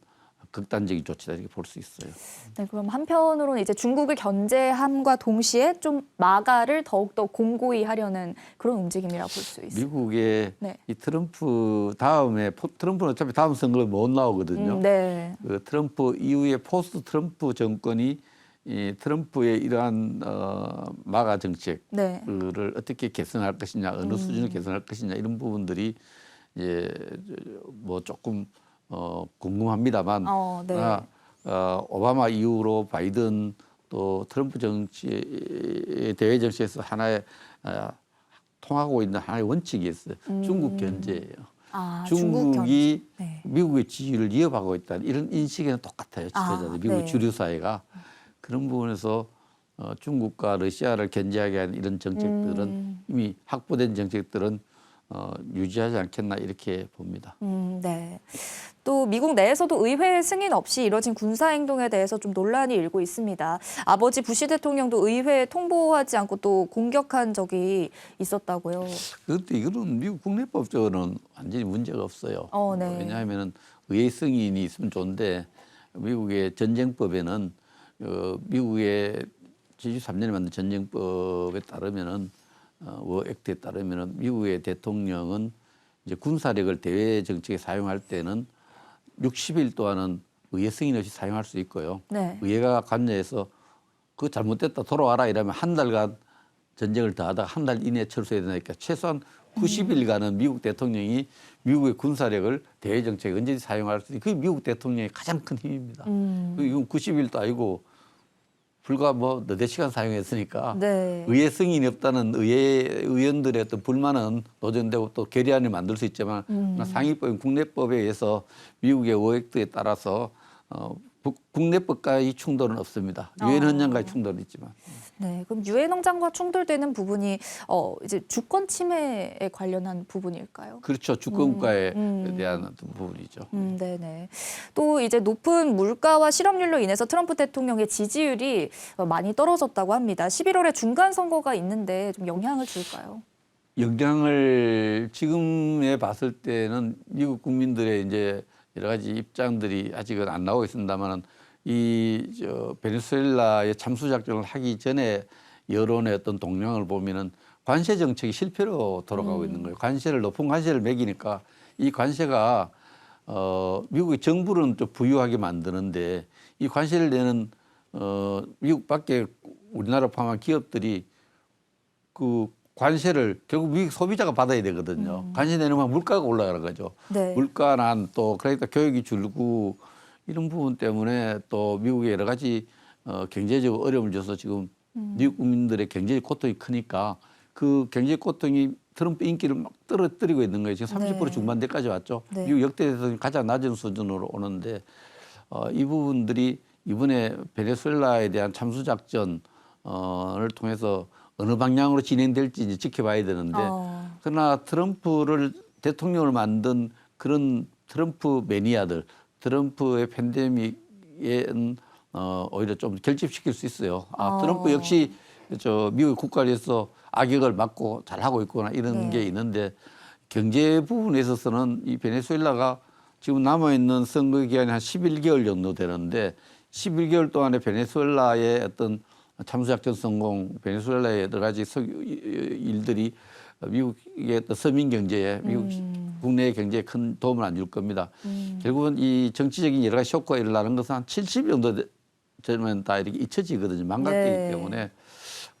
극단적인 조치다 이렇게 볼 수 있어요. 네, 그럼 한편으로는 이제 중국을 견제함과 동시에 좀 마가를 더욱더 공고히 하려는 그런 움직임이라고 볼 수 있어요. 미국의 네. 이 트럼프 다음에 트럼프는 어차피 다음 선거에 못 나오거든요. 네. 그 트럼프 이후에 포스트 트럼프 정권이 이 트럼프의 이러한 마가 정책을 네. 어떻게 개선할 것이냐, 어느 수준을 개선할 것이냐 이런 부분들이 이제 뭐 조금 궁금합니다만 네. 오바마 이후로 바이든 또 트럼프 정치 대외 정치에서 하나의 통하고 있는 하나의 원칙이 있어요. 중국 견제예요. 중국이 네. 미국의 지위를 이어가고 있다는 이런 인식에는 똑같아요. 지도자들, 미국의 네. 주류 사회가 그런 부분에서 중국과 러시아를 견제하게 하는 이런 정책들은 이미 확보된 정책들은 유지하지 않겠나 이렇게 봅니다. 네. 또 미국 내에서도 의회 승인 없이 이뤄진 군사 행동에 대해서 좀 논란이 일고 있습니다. 아버지 부시 대통령도 의회에 통보하지 않고 또 공격한 적이 있었다고요. 그런데 이거는 미국 국내법적으로는 완전히 문제가 없어요. 네. 왜냐하면 의회 승인이 있으면 좋은데 미국의 전쟁법에는 미국의 73년에 만든 전쟁법에 따르면은 워 액트에 따르면은 미국의 대통령은 이제 군사력을 대외 정책에 사용할 때는 60일 동안은 의회 승인 없이 사용할 수 있고요. 네. 의회가 관여해서 그거 잘못됐다 돌아와라 이러면 한 달간 전쟁을 더하다가 한 달 이내에 철수해야 되니까 최소한 90일간은 미국 대통령이 미국의 군사력을 대외 정책에 언제든지 사용할 수 있는 그게 미국 대통령의 가장 큰 힘입니다. 이건 90일도 아니고 불과 뭐 너댓 시간 사용했으니까 네. 의회 승인이 없다는 의원들의 어떤 불만은 노정되고 또 결의안을 만들 수 있지만 상위법인 국내법에 의해서 미국의 의회에 따라서 국내법과의 충돌은 없습니다. 유엔 헌장과의 충돌은 있지만. 네, 그럼 유엔 헌장과 충돌되는 부분이 이제 주권 침해에 관련한 부분일까요? 그렇죠. 주권과에 대한 어떤 부분이죠. 네네. 또 이제 높은 물가와 실업률로 인해서 트럼프 대통령의 지지율이 많이 떨어졌다고 합니다. 11월에 중간 선거가 있는데 좀 영향을 줄까요? 영향을 지금에 봤을 때는 미국 국민들의 이제 여러 가지 입장들이 아직은 안 나오고 있습니다만은 베네수엘라의 참수 작전을 하기 전에 여론의 어떤 동향을 보면은 관세 정책이 실패로 돌아가고 있는 거예요. 높은 관세를 매기니까 이 관세가 미국의 정부는 좀 부유하게 만드는데 이 관세를 내는 미국 밖에 우리나라 포함한 기업들이 그 관세를 결국 미국 소비자가 받아야 되거든요. 관세 내놓으면 물가가 올라가는 거죠. 네. 물가난 또 그러니까 교육이 줄고 이런 부분 때문에 또 미국의 여러 가지 경제적 어려움을 줘서 지금 미국 국민들의 경제적 고통이 크니까 그 경제적 고통이 트럼프 인기를 막 떨어뜨리고 있는 거예요. 지금 30% 네. 중반대까지 왔죠. 네. 미국 역대 대통령이 가장 낮은 수준으로 오는데 이 부분들이 이번에 베네수엘라에 대한 참수 작전을 통해서 어느 방향으로 진행될지 이제 지켜봐야 되는데 그러나 트럼프를 대통령을 만든 그런 트럼프 매니아들, 트럼프의 팬데믹에 오히려 좀 결집시킬 수 있어요. 트럼프 역시 미국 국가에서 악역을 맡고 잘하고 있구나 이런 게 있는데 경제 부분에 있어서는 이 베네수엘라가 지금 남아있는 선거 기간이 한 11개월 정도 되는데 11개월 동안에 베네수엘라의 어떤 참수작전 성공, 베네수엘라의 여러 가지 일들이 미국의 어떤 서민 경제에, 미국 국내 경제에 큰 도움을 안 줄 겁니다. 결국은 이 정치적인 여러 가지 쇼크가 일어나는 것은 한 70 정도 되면 다 이렇게 잊혀지거든요. 망각되기 네. 때문에.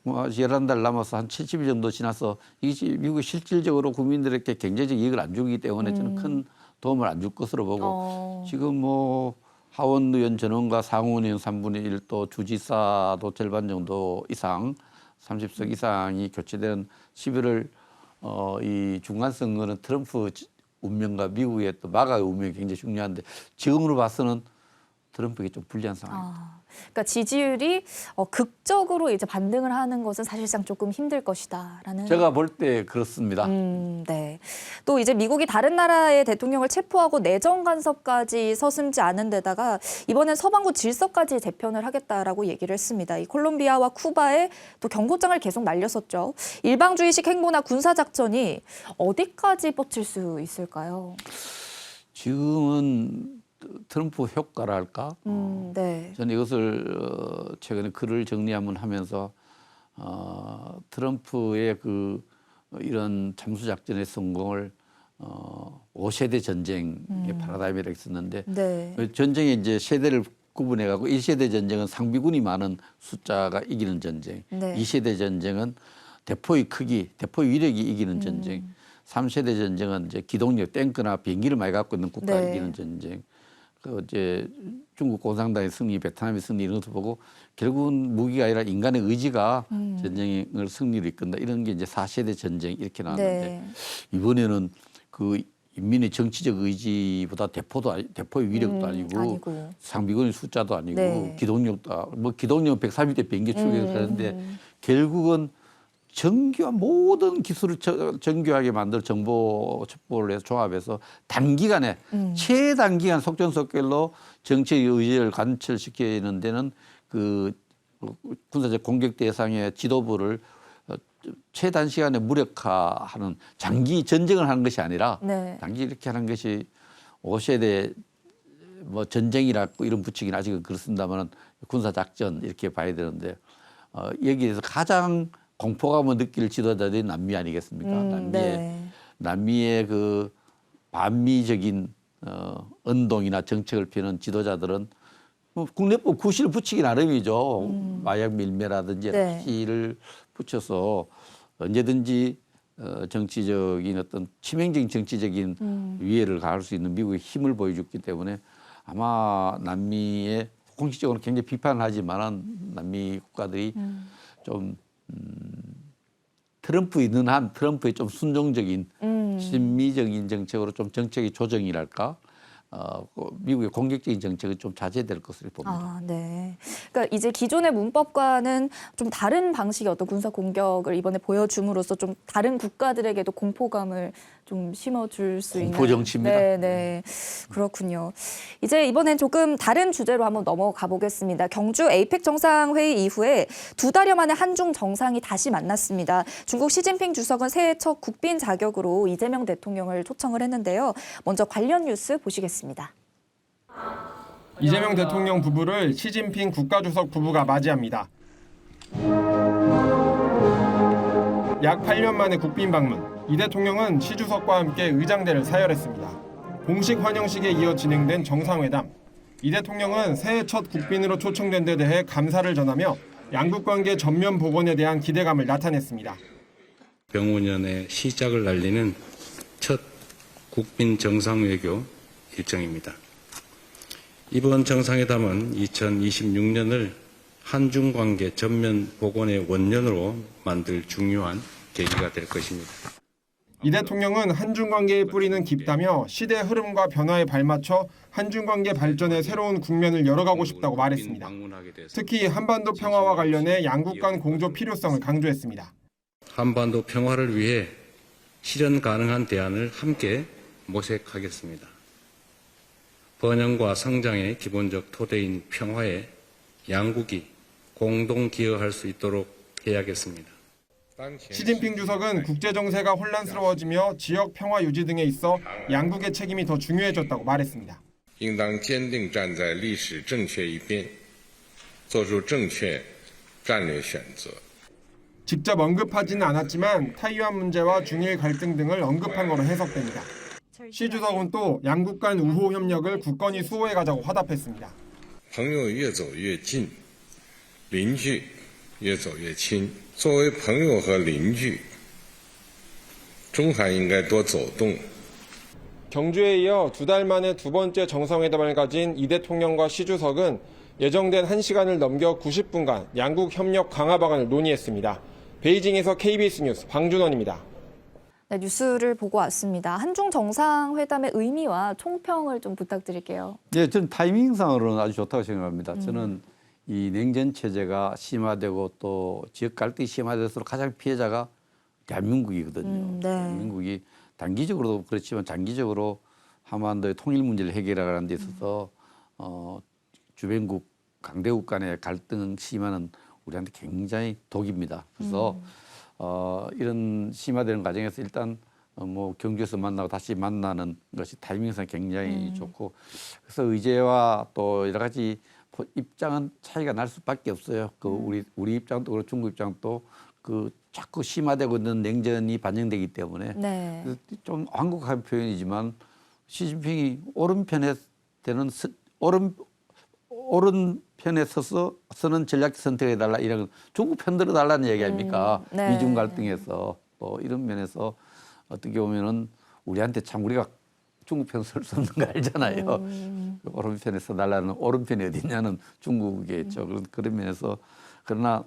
뭐 11달 남아서 한 70일 정도 지나서 이게 미국이 실질적으로 국민들에게 경제적 이익을 안 주기 때문에 저는 큰 도움을 안 줄 것으로 보고 지금 뭐 하원 의원 전원과 상원 의원 3분의 1 또 주지사도 절반 정도 이상 30석 이상이 교체되는 11월 이 중간 선거는 트럼프 운명과 미국의 또 마가의 운명이 굉장히 중요한데 지금으로 봐서는 트럼프에게 좀 불리한 상황입니다. 그러니까 지지율이 극적으로 이제 반등을 하는 것은 사실상 조금 힘들 것이다라는. 제가 볼 때 그렇습니다. 네. 또 이제 미국이 다른 나라의 대통령을 체포하고 내정 간섭까지 서슴지 않은 데다가 이번엔 서방구 질서까지 재편을 하겠다라고 얘기를 했습니다. 이 콜롬비아와 쿠바에 또 경고장을 계속 날렸었죠. 일방주의식 행보나 군사 작전이 어디까지 뻗칠 수 있을까요? 지금은 트럼프 효과랄까? 네. 저는 이것을 최근에 글을 정리 한번 하면서 트럼프의 그 이런 잠수작전의 성공을 5세대 전쟁의 파라다임이라고 했었는데 네. 전쟁에 이제 세대를 구분해 갖고 1세대 전쟁은 상비군이 많은 숫자가 이기는 전쟁, 네. 2세대 전쟁은 대포의 크기, 대포의 위력이 이기는 전쟁, 3세대 전쟁은 이제 기동력, 탱크나 비행기를 많이 갖고 있는 국가가 네. 이기는 전쟁. 그 이제 중국 공산당의 승리, 베트남의 승리 이런 것도 보고 결국은 무기가 아니라 인간의 의지가 전쟁을 승리로 이끈다. 이런 게 이제 4세대 전쟁 이렇게 나왔는데 네. 이번에는 그 인민의 정치적 의지보다 대포의 위력도 아니고 상비군의 숫자도 아니고 네. 기동력도 뭐 기동력 130대 비행기 출격하는데 결국은 정교한 모든 기술을 정교하게 만들 정보 첩보를 해서 조합해서 단기간에 최단기간 속전속결로 정치의 의지를 관철시키는 데는 그 군사적 공격 대상의 지도부를 최단 시간에 무력화하는 장기 전쟁을 하는 것이 아니라 네. 장기 이렇게 하는 것이 5세대 뭐 전쟁이라고 이름 붙이긴 아직은 그렇습니다만 군사작전 이렇게 봐야 되는데 여기에서 가장 공포감을 느낄 지도자들이 남미 아니겠습니까? 남미의 그 반미적인 언동이나 정책을 펴는 지도자들은 뭐 국내법 구실을 붙이기 나름이죠. 마약 밀매라든지 네. 시를 붙여서 언제든지 정치적인 어떤 치명적인 정치적인 위해를 가할 수 있는 미국의 힘을 보여줬기 때문에 아마 남미의 공식적으로 굉장히 비판을 하지만 남미 국가들이 좀 트럼프 있는 한 트럼프의 좀 순종적인 친미적인 정책으로 좀 정책의 조정이랄까 미국의 공격적인 정책은 좀 자제될 것으로 봅니다. 아, 네. 그러니까 이제 기존의 문법과는 좀 다른 방식의 어떤 군사 공격을 이번에 보여줌으로써 좀 다른 국가들에게도 공포감을 좀 심어줄 수 있는. 공포 정치입니다. 네, 네. 그렇군요. 이제 이번엔 조금 다른 주제로 한번 넘어가 보겠습니다. 경주 에이펙 정상회의 이후에 2달여 만에 한중 정상이 다시 만났습니다. 중국 시진핑 주석은 새해 첫 국빈 자격으로 이재명 대통령을 초청을 했는데요. 먼저 관련 뉴스 보시겠습니다. 이재명 대통령 부부를 시진핑 국가주석 부부가 맞이합니다. 약 8년 만에 국빈 방문. 이 대통령은 시 주석과 함께 의장대를 사열했습니다. 공식 환영식에 이어 진행된 정상회담. 이 대통령은 새해 첫 국빈으로 초청된 데 대해 감사를 전하며 양국 관계 전면 복원에 대한 기대감을 나타냈습니다. 병원연의 시작을 알리는 첫 국빈 정상외교 일정입니다. 이번 정상회담은 2026년을 한중 관계 전면 복원의 원년으로 만들 중요한 계기가 될 것입니다. 이 대통령은 한중 관계에 뿌리는 깊다며 시대 흐름과 변화에 발맞춰 한중 관계 발전의 새로운 국면을 열어가고 싶다고 말했습니다. 특히 한반도 평화와 관련해 양국 간 공조 필요성을 강조했습니다. 한반도 평화를 위해 실현 가능한 대안을 함께 모색하겠습니다. 번영과 성장의 기본적 토대인 평화에 양국이 공동 기여할 수 있도록 해야겠습니다. 시진핑 주석은 국제 정세가 혼란스러워지며 지역 평화 유지 등에 있어 양국의 책임이 더 중요해졌다고 말했습니다.应当坚定站在历史正确一边，做出正确战略选择。 직접 언급하지는 않았지만 타이완 문제와 중일 갈등 등을 언급한 거로 해석됩니다. 시 주석은 또 양국 간 우호 협력을 굳건히 수호해 가자고 화답했습니다. 朋友越走越近，邻居越走越亲。作为朋友和邻居，中韩应该多走动。 경주에 이어 2달 만에 두 번째 정상회담을 가진 이 대통령과 시 주석은 예정된 1시간을 넘겨 90분간 양국 협력 강화 방안을 논의했습니다. 베이징에서 KBS 뉴스 방준원입니다. 네, 뉴스를 보고 왔습니다. 한중 정상회담의 의미와 총평을 좀 부탁드릴게요. 네, 저는 타이밍상으로는 아주 좋다고 생각합니다. 저는 이 냉전 체제가 심화되고 또 지역 갈등이 심화될수록 가장 피해자가 대한민국이거든요. 네. 대한민국이 단기적으로도 그렇지만 장기적으로 한반도의 통일 문제를 해결하는 데 있어서 주변국 강대국 간의 갈등 심화는 우리한테 굉장히 독입니다. 그래서 이런 심화되는 과정에서 일단 뭐 경주에서 만나고 다시 만나는 것이 타이밍상 굉장히 좋고 그래서 의제와 또 여러 가지 입장은 차이가 날 수밖에 없어요. 그 우리 입장도 그렇고 중국 입장도 그 자꾸 심화되고 있는 냉전이 반영되기 때문에 네. 좀 한국한 표현이지만 시진핑이 오른편에 서는 전략 선택해달라 이런 중국 편 들어달라는 얘기 아닙니까? 네. 미중 갈등에서 또 이런 면에서 어떻게 보면은 우리한테 참 우리가 중국 편 설 수 없는 거 알잖아요. 오른편에 서달라는 오른편이 어디냐는 중국이겠죠. 그런 면에서 그러나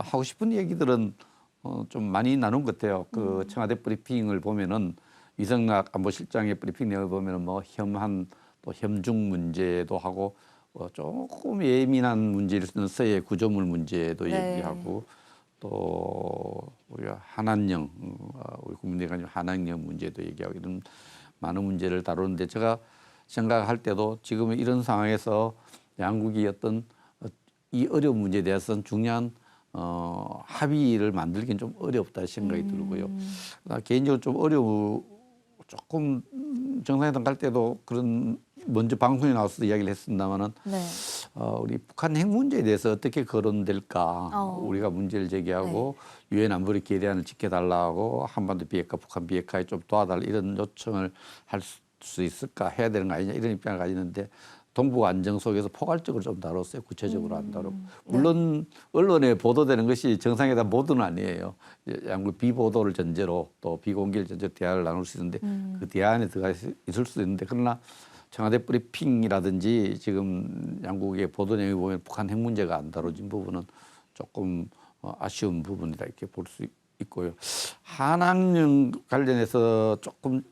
하고 싶은 얘기들은 좀 많이 나눈 것 같아요. 그 청와대 브리핑을 보면은 이성락 안보실장의 브리핑 내용을 보면은 뭐 혐한 또 혐중 문제도 하고 조금 예민한 문제일 수 있는 서해 구조물 문제도 네. 얘기하고 또 우리가 한한령 우리 국민의힘 한한령 문제도 얘기하고 이런 많은 문제를 다루는데 제가 생각할 때도 지금 이런 상황에서 양국이 어떤 이 어려운 문제에 대해서는 중요한 합의를 만들기는 좀 어렵다 생각이 들고요. 개인적으로 좀 조금 정상회담 갈 때도 그런 먼저 방송에 나와서 이야기를 했습니다마는 네. 우리 북한 핵 문제에 대해서 어떻게 거론될까 우리가 문제를 제기하고 유엔 안보리 계대안을 지켜달라고 한반도 비핵화, 북한 비핵화에 좀 도와달라 이런 요청을 할 수 있을까 해야 되는 거 아니냐 이런 입장을 가지는데 동북 안정 속에서 포괄적으로 좀 다뤘어요. 구체적으로 안 다루고. 물론 언론에 보도되는 것이 정상회담 모두는 아니에요. 양국 비보도를 전제로 또 비공개를 전제로 대화를 나눌 수 있는데 그 대화 안에 들어가 있을 수도 있는데 그러나 청와대 브리핑이라든지 지금 양국의 보도 내용을 보면 북한 핵 문제가 안 다뤄진 부분은 조금 아쉬운 부분이다 이렇게 볼 수 있고요. 한학령 관련해서 조금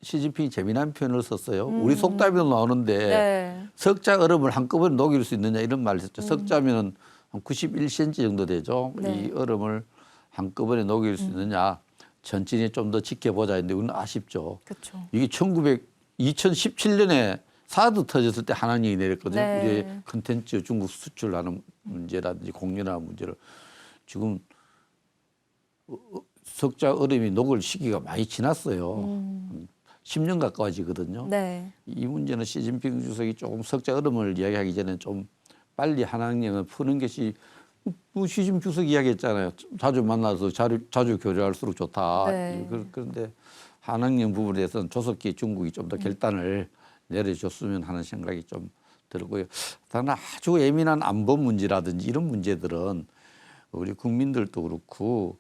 시진핑이 재미난 표현을 썼어요. 우리 속담에도 나오는데 네. 석자 얼음을 한꺼번에 녹일 수 있느냐 이런 말을 했죠. 석자면은 한 91cm 정도 되죠. 네. 이 얼음을 한꺼번에 녹일 수 있느냐 천천히 좀 더 지켜보자 했는데 우리는 아쉽죠. 그렇죠. 이게 2017년에 사드 터졌을 때 한한령이 내렸거든요. 네. 우리의 컨텐츠 중국 수출하는 문제라든지 공연하는 문제를 지금 석자 얼음이 녹을 시기가 많이 지났어요. 10년 가까워지거든요. 네. 이 문제는 시진핑 주석이 조금 석자 얼음을 이야기하기 전에 좀 빨리 한학령을 푸는 것이 시진핑 주석이 이야기했잖아요. 자주 만나서 자주 교류할수록 좋다. 네. 그런데 한학령 부분에 대해서는 조속히 중국이 좀 더 결단을 내려줬으면 하는 생각이 좀 들고요. 다만 아주 예민한 안보 문제라든지 이런 문제들은 우리 국민들도 그렇고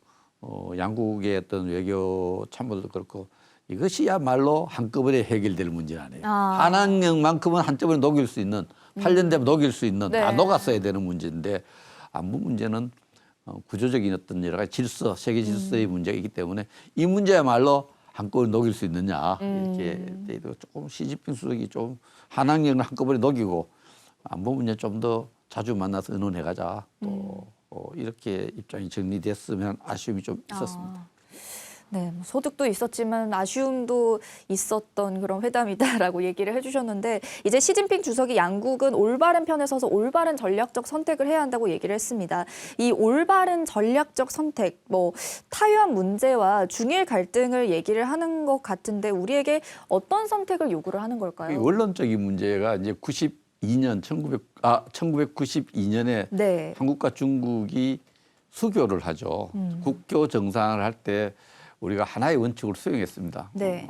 양국의 어떤 외교 참모들도 그렇고 이것이야말로 한꺼번에 해결될 문제는 아니에요. 한학령만큼은 한꺼번에 녹일 수 있는 8년 되면 녹일 수 있는 다 네. 녹았어야 되는 문제인데 안보 문제는 구조적인 어떤 여러 가지 질서, 세계 질서의 문제이기 때문에 이 문제야말로 한꺼번에 녹일 수 있느냐 이렇게 조금 시진핑 수석이 좀 한학령을 한꺼번에 녹이고 안보 문제 좀 더 자주 만나서 의논해가자 또 이렇게 입장이 정리됐으면 아쉬움이 좀 있었습니다. 네, 소득도 있었지만 아쉬움도 있었던 그런 회담이다라고 얘기를 해주셨는데 이제 시진핑 주석이 양국은 올바른 편에 서서 올바른 전략적 선택을 해야 한다고 얘기를 했습니다. 이 올바른 전략적 선택, 뭐 타이완 문제와 중일 갈등을 얘기를 하는 것 같은데 우리에게 어떤 선택을 요구를 하는 걸까요? 원론적인 문제가 이제 1992년에 네. 한국과 중국이 수교를 하죠. 국교 정상을 할 때 우리가 하나의 원칙을 수용했습니다. 네.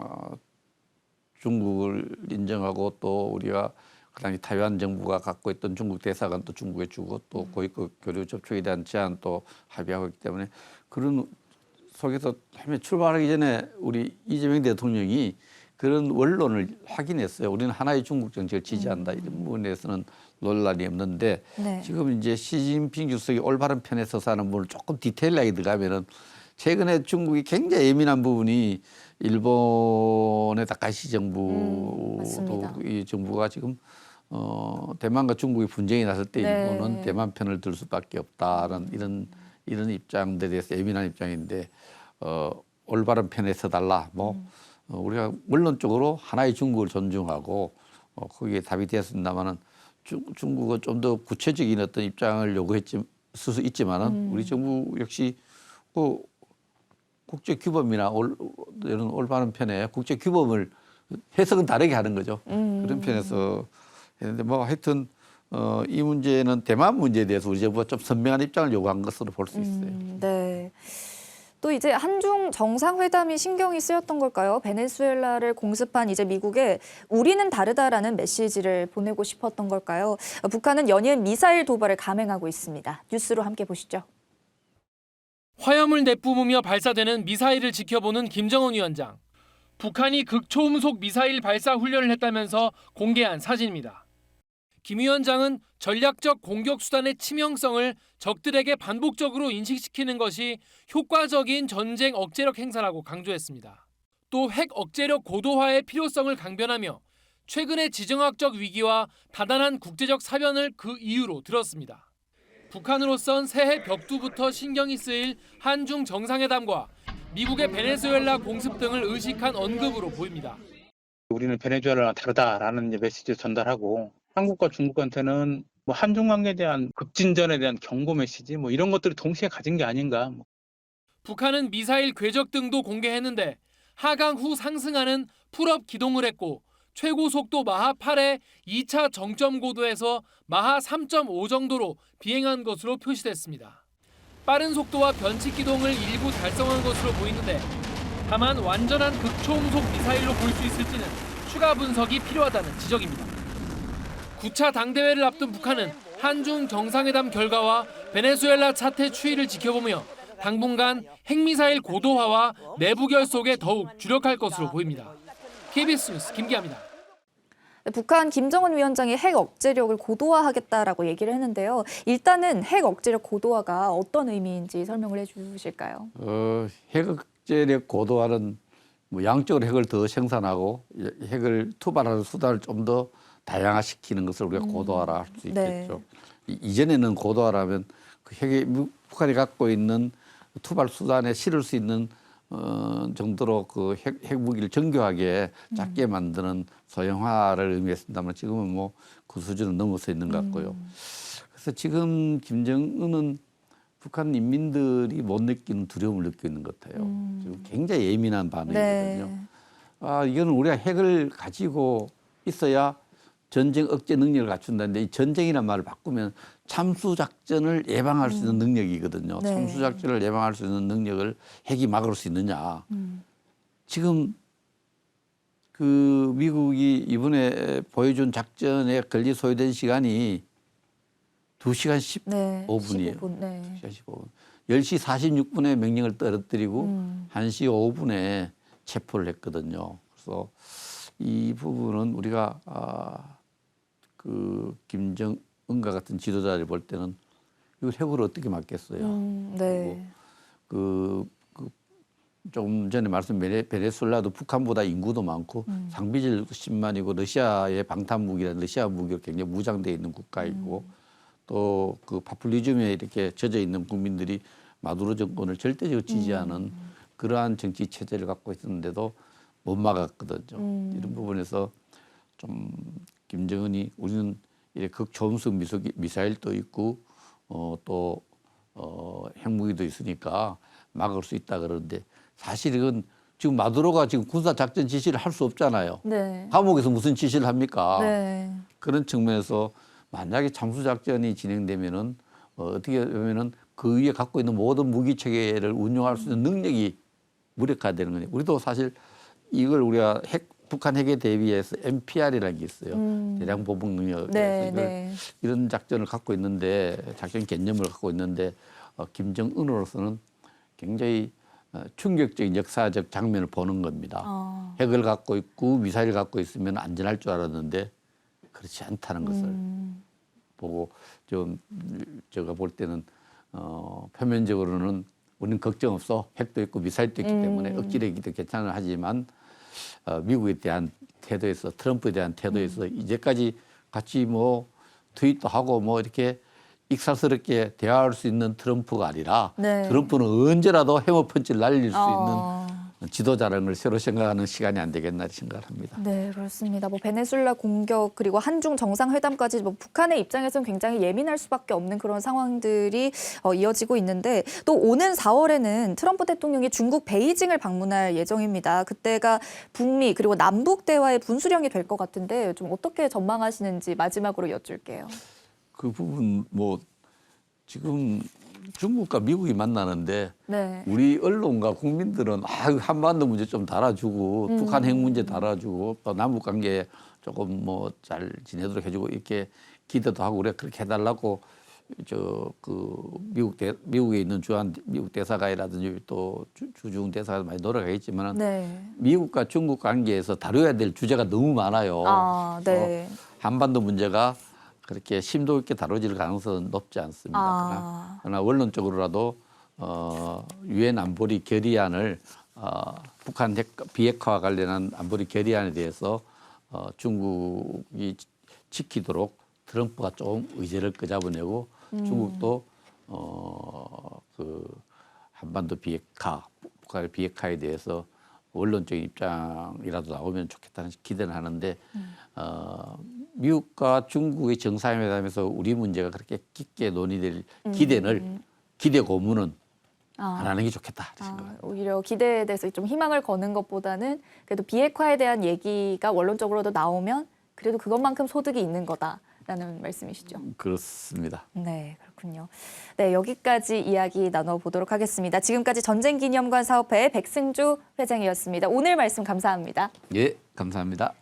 중국을 인정하고 또 우리가 그다음에 타이완 정부가 갖고 있던 중국 대사관도 중국에 주고 또 고위급 교류 접촉에 대한 제한 또 합의하고 있기 때문에 그런 속에서 처음에 출발하기 전에 우리 이재명 대통령이 그런 원론을 확인했어요. 우리는 하나의 중국 정책을 지지한다. 이런 부분에서는 논란이 없는데 네. 지금 이제 시진핑 주석이 올바른 편에 서서 하는 부분을 조금 디테일하게 들어가면은 최근에 중국이 굉장히 예민한 부분이 일본의 다카이시 정부도 맞습니다. 이 정부가 지금 대만과 중국이 분쟁이 났을 때 네. 일본은 대만 편을 들 수밖에 없다는 이런 입장들에 대해서 예민한 입장인데 올바른 편에 서달라. 우리가 원론적으로 하나의 중국을 존중하고 거기에 답이 되었습니다마는 중국은 좀 더 구체적인 어떤 입장을 요구했을 수 있지만은 우리 정부 역시 그 국제 규범이나 이런 올바른 편에 국제 규범을 해석은 다르게 하는 거죠. 그런 편에서 했는데 하여튼 이 문제는 대만 문제에 대해서 우리 정부가 좀 선명한 입장을 요구한 것으로 볼 수 있어요. 네. 또 이제 한중 정상회담이 신경이 쓰였던 걸까요? 베네수엘라를 공습한 이제 미국에 우리는 다르다라는 메시지를 보내고 싶었던 걸까요? 북한은 연이은 미사일 도발을 감행하고 있습니다. 뉴스로 함께 보시죠. 화염을 내뿜으며 발사되는 미사일을 지켜보는 김정은 위원장. 북한이 극초음속 미사일 발사 훈련을 했다면서 공개한 사진입니다. 김 위원장은 전략적 공격 수단의 치명성을 적들에게 반복적으로 인식시키는 것이 효과적인 전쟁 억제력 행사라고 강조했습니다. 또 핵 억제력 고도화의 필요성을 강변하며 최근의 지정학적 위기와 다단한 국제적 사변을 그 이유로 들었습니다. 북한으로선 새해 벽두부터 신경이 쓰일 한중 정상회담과 미국의 베네수엘라 공습 등을 의식한 언급으로 보입니다. 우리는 베네수엘라랑 다르다라는 메시지를 전달하고 한국과 중국한테는 한중 관계에 대한 급진전에 대한 경고 메시지 이런 것들을 동시에 가진 게 아닌가. 북한은 미사일 궤적 등도 공개했는데 하강 후 상승하는 풀업 기동을 했고 최고 속도 마하 8의 2차 정점 고도에서 마하 3.5 정도로 비행한 것으로 표시됐습니다. 빠른 속도와 변칙 기동을 일부 달성한 것으로 보이는데 다만 완전한 극초음속 미사일로 볼 수 있을지는 추가 분석이 필요하다는 지적입니다. 9차 당대회를 앞둔 북한은 한중 정상회담 결과와 베네수엘라 사태 추이를 지켜보며 당분간 핵미사일 고도화와 내부 결속에 더욱 주력할 것으로 보입니다. KBS 뉴스 김기아입니다. 북한 김정은 위원장이 핵 억제력을 고도화하겠다라고 얘기를 했는데요. 일단은 핵 억제력 고도화가 어떤 의미인지 설명을 해주실까요? 핵 억제력 고도화는 양적으로 핵을 더 생산하고 핵을 투발하는 수단을 좀 더 다양화시키는 것을 우리가 고도화라 할 수 있겠죠. 네. 이전에는 고도화라면 그 북한이 갖고 있는 투발 수단에 실을 수 있는 정도로 그 핵 무기를 정교하게 작게 만드는 소형화를 의미했습니다만 지금은 그 수준은 넘어서 있는 것 같고요. 그래서 지금 김정은은 북한 인민들이 못 느끼는 두려움을 느끼고 있는 것 같아요. 지금 굉장히 예민한 반응이거든요. 네. 이거는 우리가 핵을 가지고 있어야 전쟁 억제 능력을 갖춘다는데 이 전쟁이라는 말을 바꾸면 참수작전을 예방할 수 있는 능력이거든요. 네. 참수작전을 예방할 수 있는 능력을 핵이 막을 수 있느냐. 지금 그 미국이 이번에 보여준 작전에 소요된 시간이 2시간 15분이에요. 15분, 네. 2시간 15분. 10시 46분에 명령을 떨어뜨리고 1시 5분에 체포를 했거든요. 그래서 이 부분은 우리가 그 김정은과 같은 지도자를 볼 때는 이걸 핵으로 어떻게 막겠어요. 네. 좀 전에 말씀드린 베네수엘라도 북한보다 인구도 많고 상비질도 10만이고 러시아의 방탄 무기라는 러시아 무기로 굉장히 무장되어 있는 국가이고 또 그 파퓰리즘에 이렇게 젖어 있는 국민들이 마두로 정권을 절대적으로 지지하는 그러한 정치 체제를 갖고 있었는데도 못 막았거든요. 이런 부분에서 좀 김정은이 우리는 극초음속 미사일도 있고 핵무기도 있으니까 막을 수 있다 그러는데 사실 이건 지금 마두로가 지금 군사작전 지시를 할 수 없잖아요. 네. 감옥에서 무슨 지시를 합니까? 네. 그런 측면에서 만약에 잠수작전이 진행되면은 어떻게 보면은 그 위에 갖고 있는 모든 무기 체계를 운용할 수 있는 능력이 무력화되는 거예요. 우리도 사실 이걸 우리가 북한 핵에 대비해서 MPR이라는 게 있어요. 대량 보복 능력. 네, 네. 이런 작전을 갖고 있는데 작전 개념을 갖고 있는데 김정은으로서는 굉장히 충격적인 역사적 장면을 보는 겁니다. 핵을 갖고 있고 미사일을 갖고 있으면 안전할 줄 알았는데 그렇지 않다는 것을 보고 좀 제가 볼 때는 표면적으로는 우리는 걱정 없어. 핵도 있고 미사일도 있기 때문에 억지력이도 괜찮아 하지만 미국에 대한 태도에서 트럼프에 대한 태도에서 이제까지 같이 뭐 트윗도 하고 뭐 이렇게 익살스럽게 대화할 수 있는 트럼프가 아니라 네. 트럼프는 언제라도 해머펀치를 날릴 수 있는 지도자라는 걸 새로 생각하는 시간이 안 되겠나 생각을 합니다. 네, 그렇습니다. 뭐 베네수엘라 공격 그리고 한중 정상회담까지 뭐 북한의 입장에서는 굉장히 예민할 수밖에 없는 그런 상황들이 이어지고 있는데 또 오는 4월에는 트럼프 대통령이 중국 베이징을 방문할 예정입니다. 그때가 북미 그리고 남북 대화의 분수령이 될 것 같은데 좀 어떻게 전망하시는지 마지막으로 여쭐게요. 그 부분 뭐 지금 중국과 미국이 만나는데 네. 우리 언론과 국민들은 한반도 문제 좀 달아주고 북한 핵 문제 달아주고 또 남북 관계 조금 뭐 잘 지내도록 해주고 이렇게 기대도 하고 그래 그렇게 해달라고 미국에 있는 미국 대사관이라든지 또 주중 대사가 많이 노력하겠지만은 네. 미국과 중국 관계에서 다뤄야 될 주제가 너무 많아요. 네. 한반도 문제가 그렇게 심도 있게 다뤄질 가능성은 높지 않습니다. 그러나 원론적으로라도 유엔 안보리 결의안을 북한 핵 비핵화와 관련한 안보리 결의안에 대해서 중국이 지키도록 트럼프가 좀 의제를 끄잡아내고 중국도 그 한반도 비핵화, 북한의 비핵화에 대해서 원론적인 입장이라도 나오면 좋겠다는 기대는 하는데 미국과 중국의 정상회담에서 우리 문제가 그렇게 깊게 논의될 기대 고문은 안 하는 게 좋겠다. 오히려 기대에 대해서 좀 희망을 거는 것보다는 그래도 비핵화에 대한 얘기가 원론적으로도 나오면 그래도 그것만큼 소득이 있는 거다라는 말씀이시죠. 그렇습니다. 네, 그렇군요. 네, 여기까지 이야기 나눠보도록 하겠습니다. 지금까지 전쟁기념관 사업회의 백승주 회장이었습니다. 오늘 말씀 감사합니다. 예, 감사합니다.